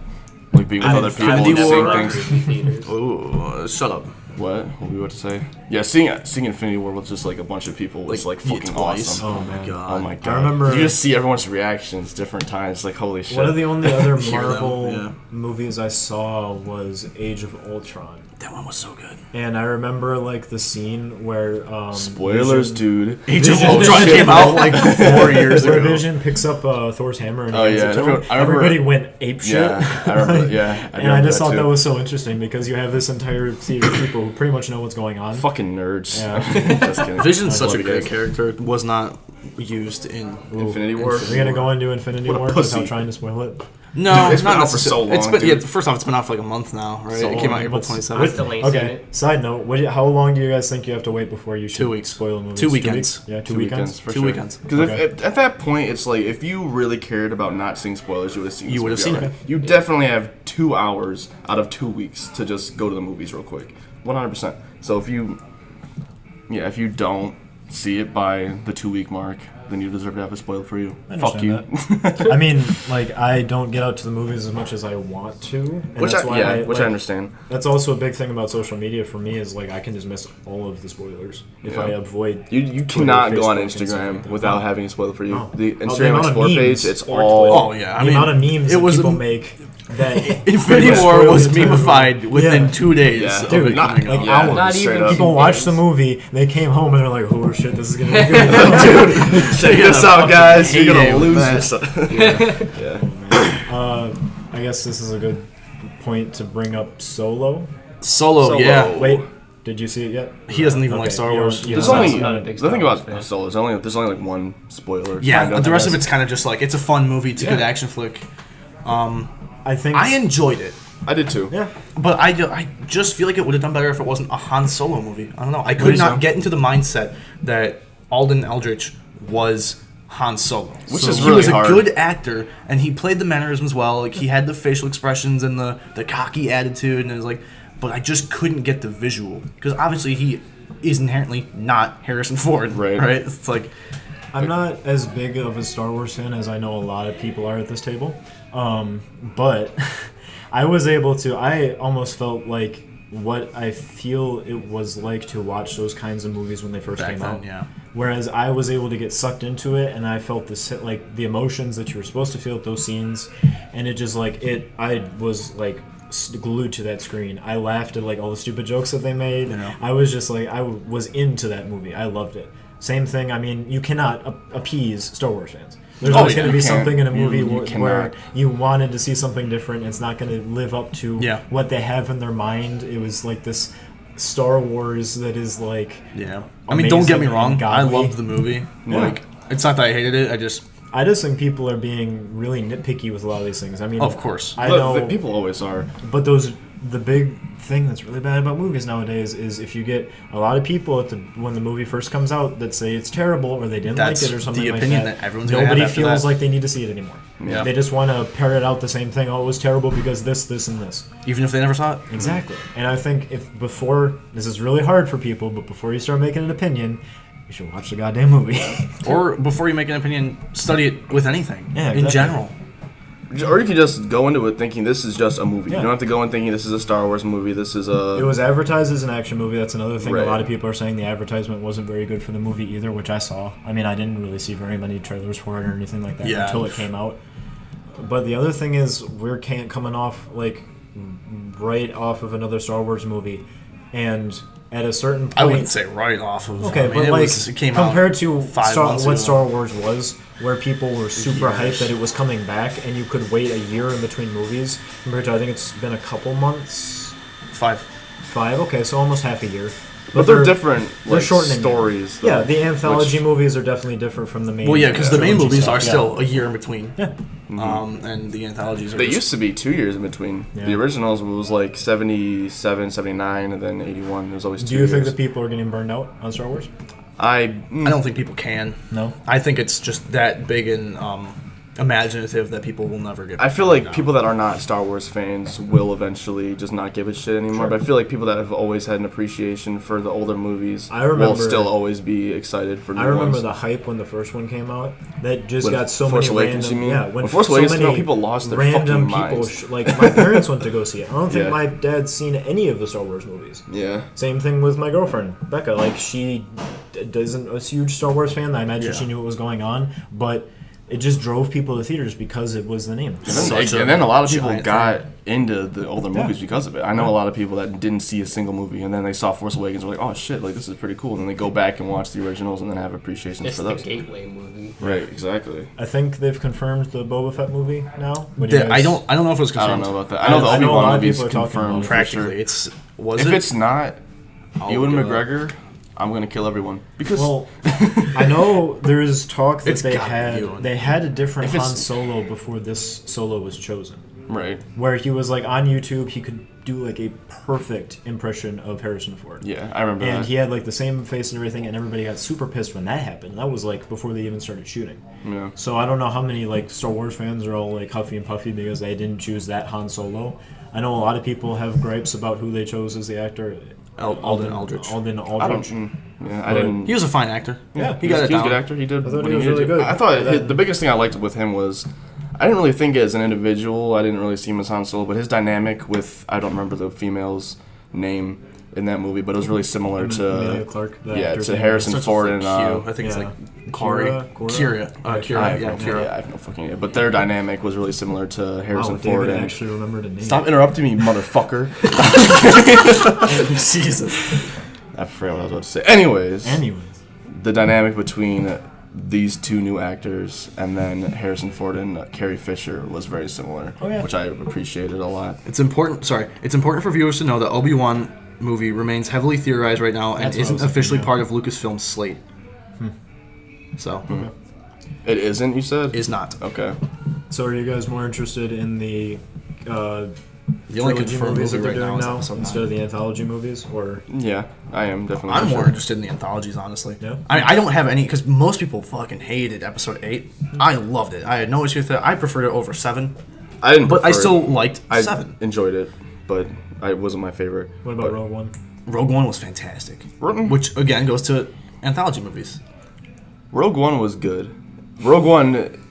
like being with I'm other people Infinity and seeing War. things. Theaters. Ooh, shut up. What were we about to say? Yeah, seeing Infinity War with just like a bunch of people was like yeah, fucking twice. awesome. Oh man. God. Oh my god! remember- you just see everyone's reactions different times. Like holy shit! One of the only other Hear them, Marvel yeah. movies I saw was Age of Ultron. That one was so good. And I remember like the scene where Spoilers, Vision, dude. Age of Vision- Ultron came out like 4 years where ago. Vision picks up Thor's hammer and Oh, hands yeah, it to everyone- him. I remember- Everybody went ape shit. Yeah, I remember. Yeah, And I remember just thought too. that was so interesting because you have this entire theater of people who pretty much know what's going on. fucking nerds. Yeah. Just kidding. Vision's I such love a you great guys. character. Was not used in Infinity War. We're gonna go into Infinity What a War pussy. without trying to spoil it. No, Dude, it's not been out for so necessarily. It's long, been, yeah, dude. first off, it's been out for like a month now, right? So It came out long. April What's- 27th. What's the length in Okay. it? Side note: how long do you guys think you have to wait before you should 2 weeks. spoil a movie? 2 weekends. Yeah, 2 2 weekends. weekends for 2 sure. weekends. Because Okay. at that point, it's like if you really cared about not seeing spoilers, you would have seen. You this would have movie seen already. it. You definitely have 2 hours out of 2 weeks to just go to the movies real quick. 100%. So if you don't see it by the 2-week mark, then you deserve to have it spoiled for you. I Fuck you. understand I mean, like, I don't get out to the movies as much as I want to, and Which that's why I like, understand. That's also a big thing about social media for me is like I can just miss all of the spoilers if Yeah. I avoid. You Twitter, cannot go on Facebook, and stuff like Instagram that. without No. having it spoiled for you. No. The The Instagram amount of Explore memes page, it's or all. Oh yeah, I The mean, amount of memes it that was people make that Infinity pretty War much was spoil the entire memified movie. within Yeah. 2 days Yeah. of Dude, it not- coming like, out. Yeah, hours. Not straight even up. People Two watched the days. movie, they came home and they're like, "Oh shit, this is gonna be good." Check this out, guys. You're heyday gonna with lose that. yourself. Yeah. I guess this is a good point to bring up Solo. Solo, Solo. yeah. Wait, did you see it yet? He doesn't even Okay, like Star you Wars. don't- you There's don't- only not a big the Star thing Wars about fan. Solo. There's only like one spoiler. Yeah, kind of, the I rest of guess. it's kind of just like it's a fun movie. It's a good Yeah. action flick. I think I enjoyed it, I did too. yeah. but I just feel like it would have done better if it wasn't a Han Solo movie. I don't know. I could Maybe not so. get into the mindset that Alden Eldritch was Han Solo. Which is he really was a hard. good actor, and he played the mannerisms well. Like he had the facial expressions and the cocky attitude, and it was like, but I just couldn't get the visual because obviously he is inherently not Harrison Ford, Right. Right? It's like I'm not as big of a Star Wars fan as I know a lot of people are at this table, but I was able to. I almost felt like what I feel it was like to watch those kinds of movies when they first back came then, out. yeah. Whereas I was able to get sucked into it, and I felt this like the emotions that you were supposed to feel at those scenes, and it just like it. I was like glued to that screen. I laughed at like all the stupid jokes that they made. Yeah. I was just like I was into that movie. I loved it. Same thing. I mean, you cannot appease Star Wars fans. There's Oh, always yeah, going to you be can't. something in a You- movie you where cannot. you wanted to see something different. It's not going to live up to Yeah. what they have in their mind. It was like this Star Wars that is like. Yeah. I mean, don't get me amazing wrong. and I godly. loved the movie. Yeah. Like, it's not that I hated it. I just think people are being really nitpicky with a lot of these things. I mean, of course. I know People always are. But the big thing that's really bad about movies nowadays is if you get a lot of people when the movie first comes out that say it's terrible or they didn't That's like it or something the like opinion that, that everyone's gonna have nobody after feels that. like they need to see it anymore. Yeah. They just want to parrot out the same thing. Oh, it was terrible because this, and this. Even if they never saw it. Exactly. And I think this is really hard for people, but before you start making an opinion, you should watch the goddamn movie. Or before you make an opinion, study it with anything. Yeah, In exactly. general. Or you could just go into it thinking this is just a movie. Yeah. You don't have to go in thinking this is a Star Wars movie. This is a. It was advertised as an action movie. That's another thing. Right. A lot of people are saying the advertisement wasn't very good for the movie either, which I saw. I mean, I didn't really see very many trailers for it or anything like that Yeah. until it came out. But the other thing is, we're coming off, like, right off of another Star Wars movie. And at a certain point... I wouldn't say right off of. Okay, I mean, but it like, was, it came out compared to 5 months what ago. Star Wars was, where people were super Years. hyped that it was coming back, and you could wait a year in between movies, compared to, I think it's been a couple months... 5. 5? Okay, so almost half a year. But they're different they're shortening it. stories. Though, Yeah, the anthology which- movies are definitely different from the main. Well, yeah, because the main trilogy movies stuff, are yeah. still a year in between. Yeah. And the anthologies are They just- used to be 2 years in between. Yeah. The originals was like 77, 79, and then 81. It was always 2 Do you years. think that people are getting burned out on Star Wars? I don't think people can. No. I think it's just that big and imaginative that people will never get. I feel like burned out. people that are not Star Wars fans will eventually just not give a shit anymore. Sure. But I feel like people that have always had an appreciation for the older movies I remember- will still always be excited for new I remember ones. the hype when the first one came out. That just When got so Force many Awakens, random. you mean? Yeah, When when Force so Awakens many came out, people lost their random fucking people. minds. Like my parents went to go see it. I don't think Yeah. my dad's seen any of the Star Wars movies. Yeah. Same thing with my girlfriend Becca. Like she isn't a huge Star Wars fan. I imagine Yeah. she knew what was going on, but it just drove people to theaters because it was the name. Such And then a lot of people giant got into the older Yeah. movies because of it. I know a lot of people that didn't see a single movie, and then they saw Force Awakens, were like, "Oh shit, like this is pretty cool." And then they go back and watch the originals, and then have appreciation It's for the those. gateway movie. Right, exactly. I think they've confirmed the Boba Fett movie now. What do you I guys- don't know if it was I confirmed. don't know about that. I know the I know a Obi-Wan lot of movie is people are talking about confirmed it. for Practically, sure. it's was If it? it's not I'll Ewan look it up. McGregor, I'm gonna kill everyone because Well, I know there's talk that It's gotta be Ewan. they had a different If it's- Han Solo before this Solo was chosen, right, where he was like on YouTube, he could do like a perfect impression of Harrison Ford. yeah, I remember And that. he had like the same face and everything, and everybody got super pissed when that happened. That was like before they even started shooting. Yeah. So I don't know how many like Star Wars fans are all like huffy and puffy because they didn't choose that Han Solo. I know a lot of people have gripes about who they chose as the actor. Alden Aldrich. Alden I Aldrich. don't. Yeah, I But- didn't. He was a fine actor. Yeah, he got it He was a down. good actor. He did. I thought what he was needed really to do. good. I thought That- the biggest thing I liked with him was I didn't really think as an individual. I didn't really see him as Han Solo, but his dynamic with I don't remember the female's name in that movie, but it was really similar Emilia to Clarke. The yeah actor's to name. Harrison Starts Ford with and Q. I think it's yeah. like Kari. Kira? Kira. I Kira. have Yeah, no Kira. idea. I have no fucking idea. But their dynamic was really similar to Harrison Wow, Ford David and. actually remembered a name. Stop interrupting me, motherfucker. Jesus. I forgot what I was about to say. Anyways, Anyways, the dynamic between these two new actors and then Harrison Ford and Carrie Fisher was very similar, Oh, yeah. which I appreciated a lot. It's important. Sorry, it's important for viewers to know that Obi-Wan movie remains heavily theorized right now and That's what I isn't was thinking, officially yeah. part of Lucasfilm's slate. So It isn't, you said? is not. Okay. so are you guys more interested in the The only trilogy confirmed movies that movie they're right now doing is now episode instead 9. of the anthology movies, or Yeah, I am definitely. I'm for more sure. interested in the anthologies, honestly. Yeah? I don't have any because most people fucking hated episode 8. I loved it. I had no issue with it. I preferred it over 7, I didn't, but I prefer still it. liked I 7. enjoyed it, but it wasn't my favorite. what about But Rogue One? Rogue One was fantastic, Rogue- which again goes to anthology movies. Rogue One was good. Rogue One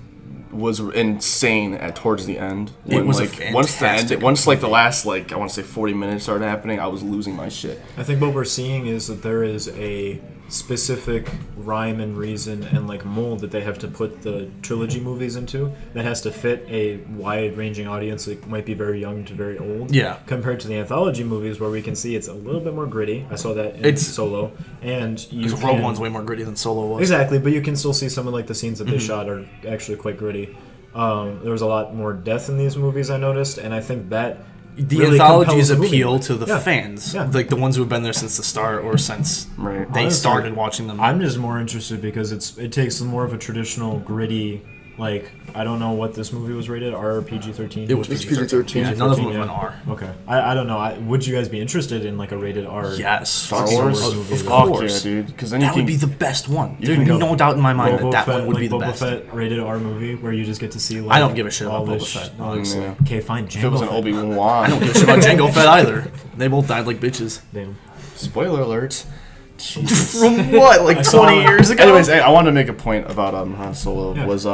was insane at towards the end. It was a once the end, fantastic once like the last I want to say 40 minutes started happening, I was losing my shit. I think what we're seeing is that there is a specific rhyme and reason and like mold that they have to put the trilogy movies into that has to fit a wide-ranging audience that might be very young to very old. Yeah. Compared to the anthology movies where we can see it's a little bit more gritty. I saw that in It's- Solo, and you Because can, Rogue One's way more gritty than Solo was. exactly, but you can still see some of like the scenes that they shot are actually quite gritty. There was a lot more death in these movies I noticed, and I think that the really anthologies compels the movie. appeal to the Yeah. fans, Yeah. like the ones who have been there since the start or since Right. they Honestly, started watching them. I'm just more interested because it takes more of a traditional gritty, like, I don't know what this movie was rated, R or PG-13? It was It's PG-13. PG-13. Yeah, none of them PG-13, went R. Okay. I don't know. Would you guys be interested in like a rated R? Yes, Star fucking Wars? movie. of Fuck course. yeah, dude. Because then you That can would be the best one. You There's can go no doubt in my mind Boba that Fett, one would like be the Boba best. Fett rated R movie where you just get to see like I don't give a shit all about this Boba Fett, sh- honestly. Yeah. Okay, fine. If it was an Jango Fett. Obi-Wan. I don't give a shit about Jango Fett either. They both died like bitches. Damn. Spoiler alert. From what, like I saw 20 years ago? Anyways, hey, I wanted to make a point about Han Solo. Yeah. Was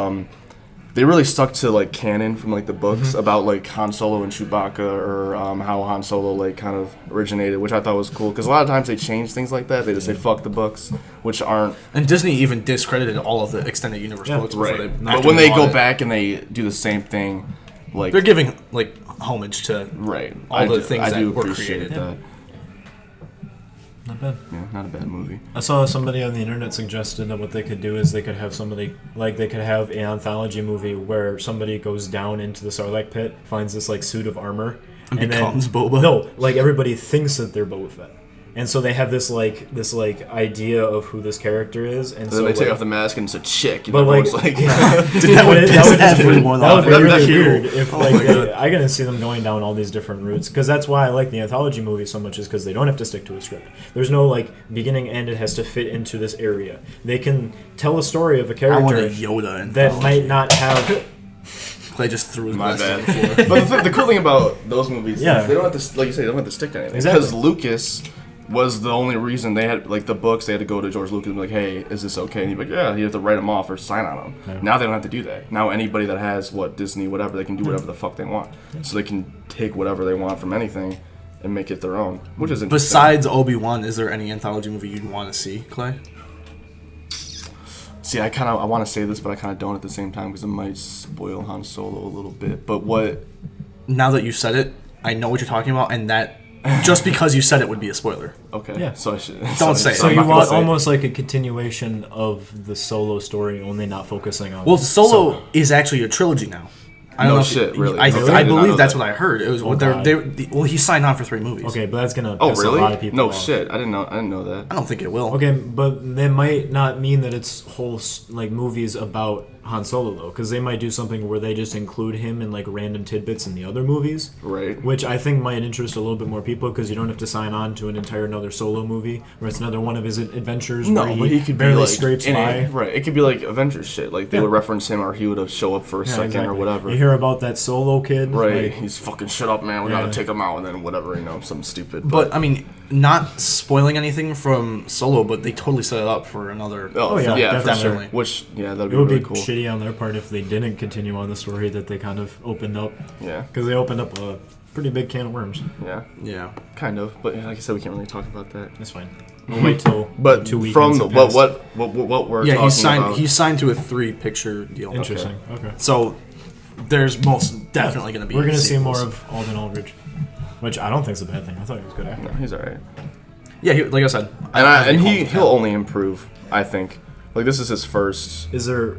they really stuck to like canon from like the books about like Han Solo and Chewbacca or how Han Solo like kind of originated, which I thought was cool because a lot of times they change things like that. They just say fuck the books, which aren't And Disney even discredited all of the extended universe Yeah. books before they. But after when they bought go it. back and they do the same thing, like they're giving like homage to right, all the do- things I that do were appreciate created. that. Not bad. Yeah, not a bad movie. I saw somebody on the internet suggested that what they could do is they could have somebody like they could have an anthology movie where somebody goes down into the Sarlacc pit, finds this like suit of armor, and then- becomes Boba. No, like everybody thinks that they're Boba Fett, and so they have this idea of who this character is, and So so then they take like, off the mask and it's a chick, and But like, everyone's like, yeah. Dude, that would But piss just be- everyone that off. would be That'd be really cool. weird if Oh like my God. I gotta see them going down all these different routes because that's why I like the anthology movie so much is because they don't have to stick to a script. There's no like beginning end. It has to fit into this area. They can tell a story of a I want character a Yoda and that might not have. Clay just threw his my glasses on bad. the floor. But the cool thing about those movies Yeah. is they don't have to, like you say, they don't have to stick to anything. Exactly. Because Lucas was the only reason they had, like the books, they had to go to George Lucas and be like, hey, is this okay? And he'd be like, yeah, you have to write them off or sign on them. Yeah. Now they don't have to do that. Now anybody that has, Disney, whatever, they can do whatever the fuck they want. So they can take whatever they want from anything and make it their own, which is interesting. Besides Obi-Wan, is there any anthology movie you'd want to see, Clay? See, I want to say this, but I kind of don't at the same time because it might spoil Han Solo a little bit. But what... Now that you said it, I know what you're talking about, and that just because you said it would be a spoiler. Okay. Yeah. So I should... Don't say it. So I'm you not gonna want say it. almost like a continuation of the Solo story, only not focusing on. Well, Solo is actually a trilogy now. I don't No know if shit, you- really? I, Really? I I did not believe know that's that. what I heard. It was what God. well, he signed on for 3 movies. Okay, but that's gonna Oh, piss really? a lot of people No off. shit. I didn't know that. I don't think it will. Okay, but that might not mean that it's whole like movies about Han Solo though, because they might do something where they just include him in like random tidbits in the other movies, Right. which I think might interest a little bit more people because you don't have to sign on to an entire another Solo movie where it's another one of his adventures No, where but he could be barely like scrapes in by. it, right? It could be like Avengers shit. Like they Yeah. would reference him, or he would show up for a Yeah, second exactly. or whatever. You hear about that Solo kid, Right? like, He's fucking shut up, man. We Yeah. gotta take him out, and then whatever, something stupid. But I mean, not spoiling anything from Solo, but they totally set it up for another. Oh, yeah, for definitely. sure. Which that'd it be would really be cool. shitty on their part if they didn't continue on the story that they kind of opened up, Yeah, because they opened up a pretty big can of worms. yeah, Yeah. kind of. But like I said, we can't really talk about that. That's fine. We'll wait till But 2 weekends from have what passed. we're Yeah, talking he's signed. about. He's signed to a 3-picture deal. Interesting. Okay. So there's most definitely going to be. We're gonna see sequels. more of Alden Aldridge, which I don't think's a bad thing. I thought he was a good actor. No, he's alright. Yeah, like I said, And think he'll only improve. I think. Like this is his first. Is there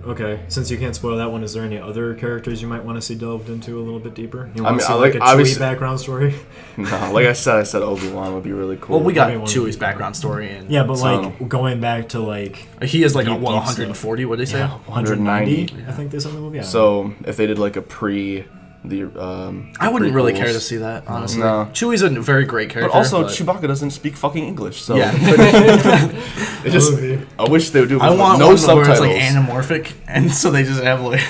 since you can't spoil that one? Is there any other characters you might want to see delved into a little bit deeper? You want mean, to see I like like- a Chewie obviously- background story? No, like I said Obi-Wan would be really cool. Well, we got Maybe one Chewie's of- background story, and Yeah, but So- like going back to like he is like Deep, a, what, deep 140. What did they say? 190, I think they said in the movie. I don't know. So if they did like a I wouldn't really care prequels- to see that, honestly. No. Chewie's a very great character. But also, but- Chewbacca doesn't speak fucking English, so Yeah. it just. I wish they would do it I with want no one subtitles. where it's like anamorphic, and so they just have like,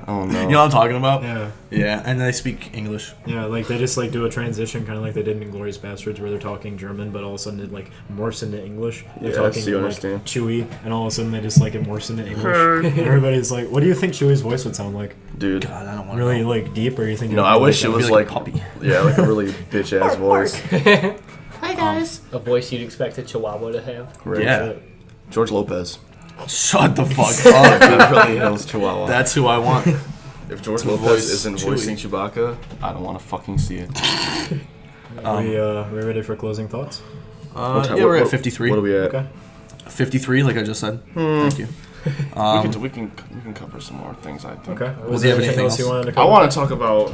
Oh no. you know what I'm talking about? Yeah, Yeah, and they speak English. yeah, like they just like do a transition, kind of like they did in *Inglourious Bastards*, where they're talking German, but all of a sudden it like morphs into English. They're Yeah, talking so you like understand. Chewie, and all of a sudden they just like it morphs into English. And everybody's like, "What do you think Chewie's voice would sound like? Dude. God, I don't want Really to. like deep, or you think?" No, would I be wish like it a- was like like a puppy. Yeah, like a really bitch ass voice. Hi guys. A voice you'd expect a Chihuahua to have. Right. Yeah. George Lopez. Shut the fuck up. Beverly Hills Chihuahua. That's who I want. If George to Lopez voice isn't Chewie. voicing Chewbacca, I don't want to fucking see it. we ready for closing thoughts? What time- Yeah, we're what- at 53. What are we at? Okay. 53, like I just said. Thank you. we can cover some more things. I think. Okay. do Was you there have anything anything else you else? wanted to I cover? want to talk about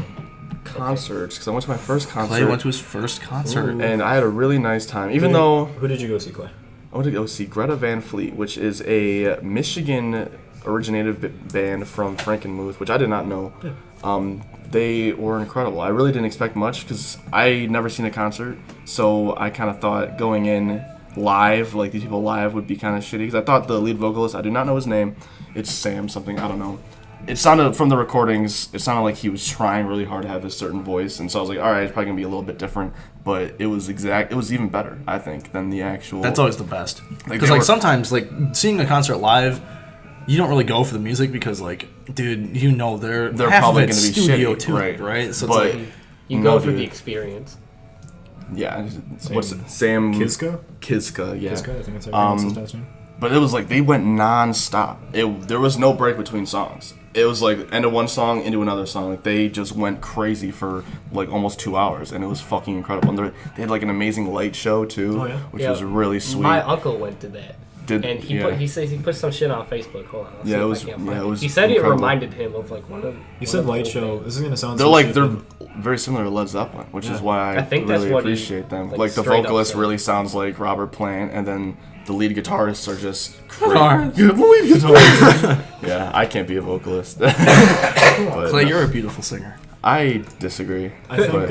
concerts because I went to my first concert. Clay went to his first concert. And I had a really nice time. Even though Who did you go see, Clay? I went to go see Greta Van Fleet, which is a Michigan-originated band from Frankenmuth, which I did not know. Yeah. They were incredible. I really didn't expect much because I never seen a concert, so I kind of thought going in live, like these people live, would be kind of shitty. Because I thought the lead vocalist, I do not know his name. It's Sam something, I don't know. It sounded, from the recordings, it sounded like he was trying really hard to have a certain voice, and so I was like, all right, it's probably gonna be a little bit different, but it was even better, I think, than the actual. That's always the best. Like, Because sometimes seeing a concert live, you don't really go for the music because dude, they're half probably of it's gonna be studio shitty, too, right? So but it's like You go through the experience. Yeah, what's it? Sam Kiska? Kiska, yeah. Kiska, I think that's how his last name. But it was like they went non-stop. There was no break between songs. It was like end of one song into another song. Like they just went crazy for like almost 2 hours, and it was fucking incredible. And they had like an amazing light show too, which was really sweet. My uncle went to that. And he says he put some shit on Facebook. Hold on. Yeah, it was. He said incredible. it reminded him of like one of. You said light show. This is gonna sound. They're very similar to Led Zeppelin, which is why I think that's really what he, appreciate them. like, Like the straight up vocalist said. really sounds like Robert Plant, and then the lead guitarists are just Guitars. crazy. The lead guitarist. Yeah, I can't be a vocalist. But Clay, you're a beautiful singer. I disagree. I think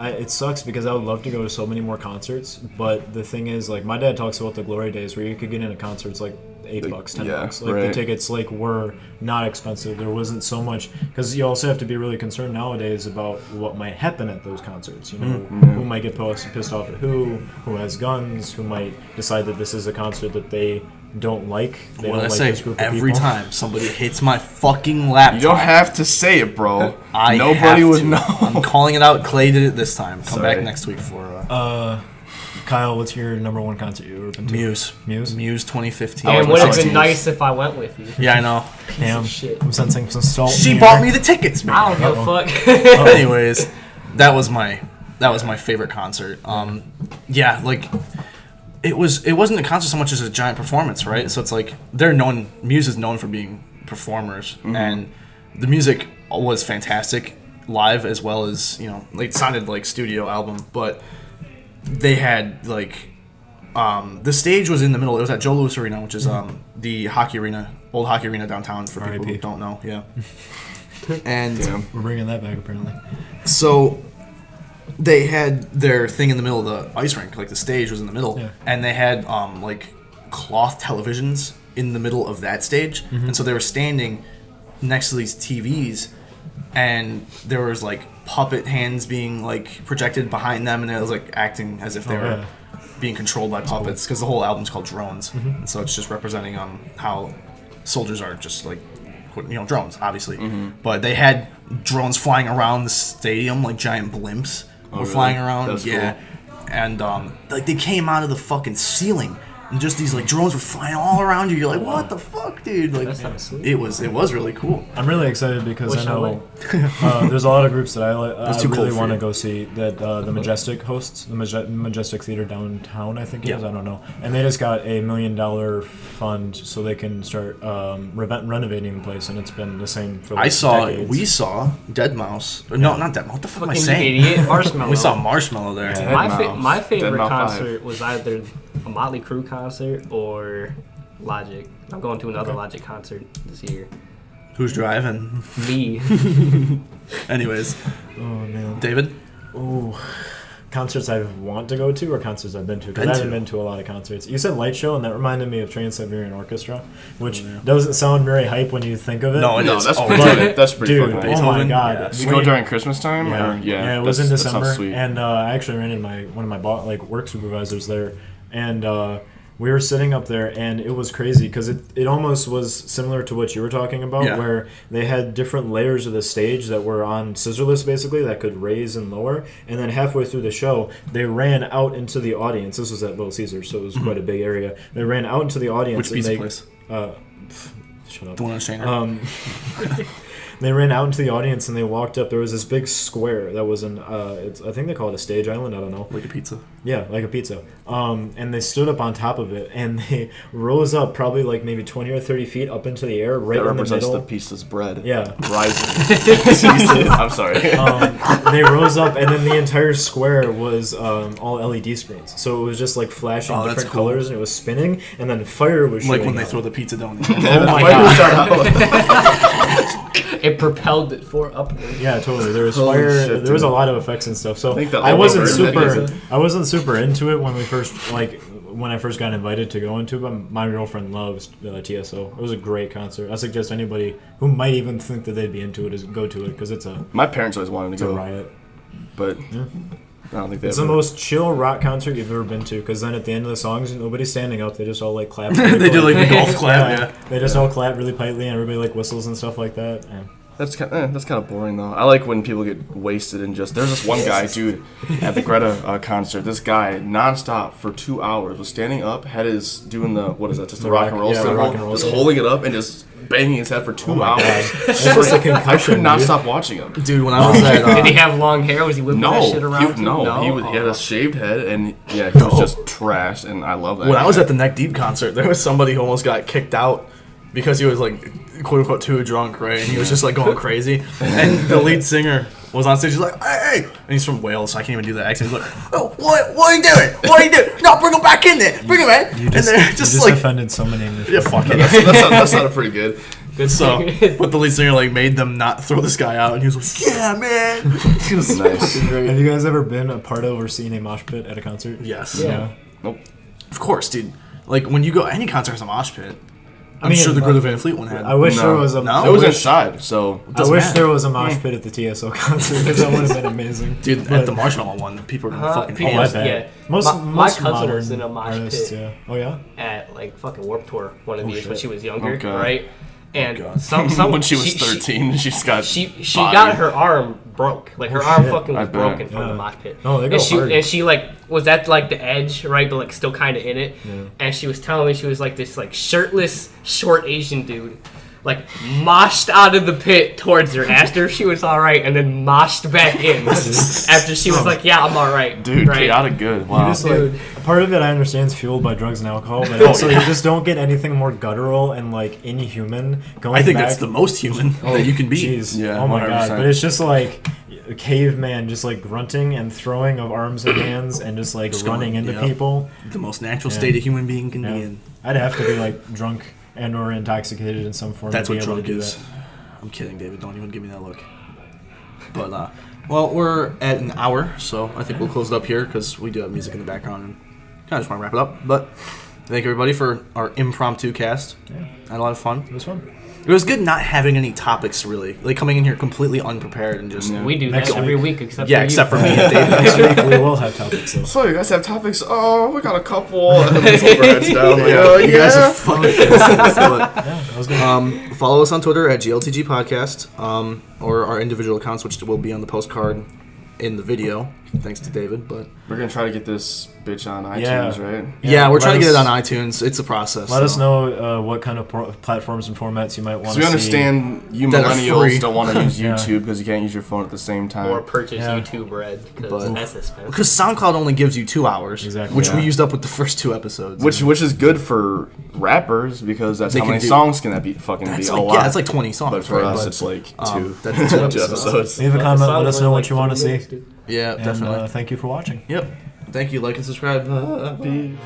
it sucks because I would love to go to so many more concerts, but the thing is, like, my dad talks about the glory days where you could get into concerts like $8, $10. Like the tickets were not expensive. There wasn't so much because you also have to be really concerned nowadays about what might happen at those concerts. You know, who might get pissed off at who has guns, who might decide that this is a concert that they don't like. They don't like this group of every people. time somebody hits my fucking laptop. You don't have to say it, bro. Nobody would know. I'm calling it out. Clay did it this time. Come Sorry. back next week for Kyle, what's your number one concert you've ever been to? Muse. Muse? Muse 2015. It would have been 16s. nice if I went with you. Yeah, I know. Damn, Shit. I'm sensing some salt. She in the bought air. me the tickets, man. I don't give a fuck. Anyways, that was my favorite concert. Yeah, like it wasn't a concert so much as a giant performance, right? So it's like Muse is known for being performers, and the music was fantastic live as well as it sounded like studio album, but they had the stage was in the middle. It was at Joe Louis Arena, which is the old hockey arena downtown for people who don't know. Yeah, and We're bringing that back apparently. so they had their thing in the middle of the ice rink, like the stage was in the middle, and they had cloth televisions in the middle of that stage, and so they were standing next to these TVs, and there was puppet hands being projected behind them, and it was acting as if they were being controlled by puppets, because the whole album's called Drones, and so it's just representing how soldiers are just drones, obviously, but they had drones flying around the stadium like giant blimps. Were flying around, That's cool. and they came out of the fucking ceiling, and just these drones were flying all around you. You're like, what the fuck, dude? That sounds sweet. It was really cool. I'm really excited because Wish I I know there's a lot of groups that I too really cold for want to you. go see that the Majestic hosts, the Majestic Theater downtown, I think it is. I don't know. And they just got a $1 million fund so they can start renovating the place, and it's been the same for decades. We saw Dead Mouse. Or no, not Dead Mouse. What the fuck am I Fucking saying? idiot. Marshmallow. We saw Marshmallow there. My favorite Deadmau5. concert was either a Motley Crue concert or Logic. I'm going to another Logic concert this year. Who's driving? Me. Anyways, Oh man. David? Ooh. Concerts I want to go to or concerts I've been to? Because I haven't been to a lot of concerts. You said light show, and that reminded me of Trans-Siberian Orchestra, which doesn't sound very hype when you think of it. No, it No, is. that's Oh, pretty but- good. That's pretty Dude, fucking oh nice. my Beethoven? god. Yeah. Did you go during Christmas time? Yeah, Or, it was in that sounds December, sweet. and I actually ran into one of my work supervisors there, and we were sitting up there, and it was crazy because it almost was similar to what you were talking about, where they had different layers of the stage that were on scissor lifts, basically, that could raise and lower, and then halfway through the show, they ran out into the audience. This was at Little Caesars, so it was quite a big area. They ran out into the audience. Which pizza and place? Shut up. The one on Shaner? they ran out into the audience and they walked up. There was this big square that was in, I think they call it a stage island. I don't know. Like a pizza. Yeah, like a pizza. And they stood up on top of it and they rose up probably like maybe 20 or 30 feet up into the air, right That in the represents middle. the pieces bread. Yeah. Rising. I'm sorry. They rose up, and then the entire square was all LED screens. So it was just like flashing Oh, that's different cool. colors, and it was spinning, and then fire was Like shooting when they out. throw the pizza down. Oh my god! It propelled it upward. Yeah, totally. There was Holy fire. shit, there was a dude. lot of effects and stuff. So I think that I all wasn't over super. it. I wasn't super into it when we first when I first got invited to go into it. But my girlfriend loves TSO. It was a great concert. I suggest anybody who might even think that they'd be into it is go to it because it's a My parents always wanted to a go, riot. but I don't think they It's ever. the most chill rock concert you've ever been to, because then at the end of the songs, nobody's standing up. They just all like clap. They do like the golf clap, yeah. They just all clap really politely, and everybody like whistles and stuff like that. Yeah. That's kind of boring though. I like when people get wasted and just. There's this one guy, dude, at the Greta concert. This guy nonstop for 2 hours was standing up, had his doing the what is that? Just the rock and roll yeah, the symbol, rock and roll just symbol. holding it up and just banging his head for 2 hours. That's just a I concussion. could not dude. stop watching him. Dude, when I was at Did he have long hair? Was he whipping that shit around? he had Oh. a shaved head and yeah, he was just trash, and I love that. when I was guy. at the Neck Deep concert, there was somebody who almost got kicked out because he was like quote unquote too drunk, right? And he was just like going crazy. And the lead singer was on stage. He's like, "Hey!" And he's from Wales, so I can't even do that accent. He's like, "Oh, what are you doing? What are you doing? No, bring him back in there. Bring him in." You just, and they're you just just like, offended so many English. "Yeah, fuck it." that sounded pretty good. Good So, thing. but the lead singer like made them not throw this guy out, and he was like, "Yeah, man." He was Nice. fucking great. Have you guys ever been a part of or seen a mosh pit at a concert? Yes. Yeah. Nope. Of course, dude. Like when you go any concert has a mosh pit. I'm mean, sure the Greta Van Fleet one had. I wish No. there was a. No? It was inside, so I Doesn't wish matter. there was a mosh pit at the TSO concert, because that would have been amazing. Dude, But- at the Marshmallow one, people are gonna fucking people- hate Oh, I it. bet. Yeah. Most My cousin modern was in a mosh artists, pit. yeah. Oh yeah. At like fucking Warped Tour one of these when shit. she was younger, Oh, God. right? And God. some when she was 13, she got she bodied. got her arm broke. Like her arm shit. fucking I was bet. broken from Yeah. the mosh pit. Oh, they go and she hard. and she like was at like the edge, right, but like still kind of in it. Yeah. And she was telling me she was like this like shirtless, short Asian dude. Like moshed out of the pit towards her, asked her if she was all right, and then moshed back in after she was like, "Yeah, I'm all right." Dude, right? chaotic good. Wow. You just Dude. like part of it I understand is fueled by drugs and alcohol, but also you just don't get anything more guttural and like inhuman going I think back. that's the most human that you can be. Jeez. Yeah, Oh my god. 100%. But it's just like a caveman just like grunting and throwing of arms and hands and just like running going, into yeah. people. The most natural Yeah. state a human being can Yeah. be in. I'd have to be like drunk and or intoxicated in some form That's to be what able drunk to do is. that. I'm kidding, David. Don't even give me that look. But well, we're at an hour, so I think we'll close it up here because we do have music in the background and kind of just want to wrap it up. But thank everybody for our impromptu cast. Yeah. I had a lot of fun. It was fun. It was good not having any topics really, like coming in here completely unprepared and just We do Next that every week. week except yeah, for except you. for me and David. Next week we will have topics though. So you guys have topics? Oh, we got a couple. And then just hold our heads down. Like, oh, you guys are yeah. fucking. Yeah, that was good. Follow us on Twitter at GLTG Podcast, or our individual accounts, which will be on the postcard in the video. Thanks to David, but We're gonna try to get this bitch on iTunes, Yeah. right? yeah, we're let trying to get it us- on iTunes. It's a process. Let so. us know what kind of platforms and formats you might want to So we understand you That are millennials free. don't want to use Yeah. YouTube because you can't use your phone at the same time. Or purchase Yeah. YouTube Red because But- that's expensive. Because SoundCloud only gives you 2 hours, Exactly, which we yeah. used up with the first 2 episodes. Which is good for rappers because that's They how can many do- songs can that be fucking be? that's A like, lot. yeah, it's like 20 songs. But for right? us, But, it's like two. that's 2 two episodes. episodes. Leave a The comment. song Let us was know like what you want to 3 see. minutes, dude. Yeah, And definitely. thank you for watching. Yep. Thank you. Like and subscribe. Peace.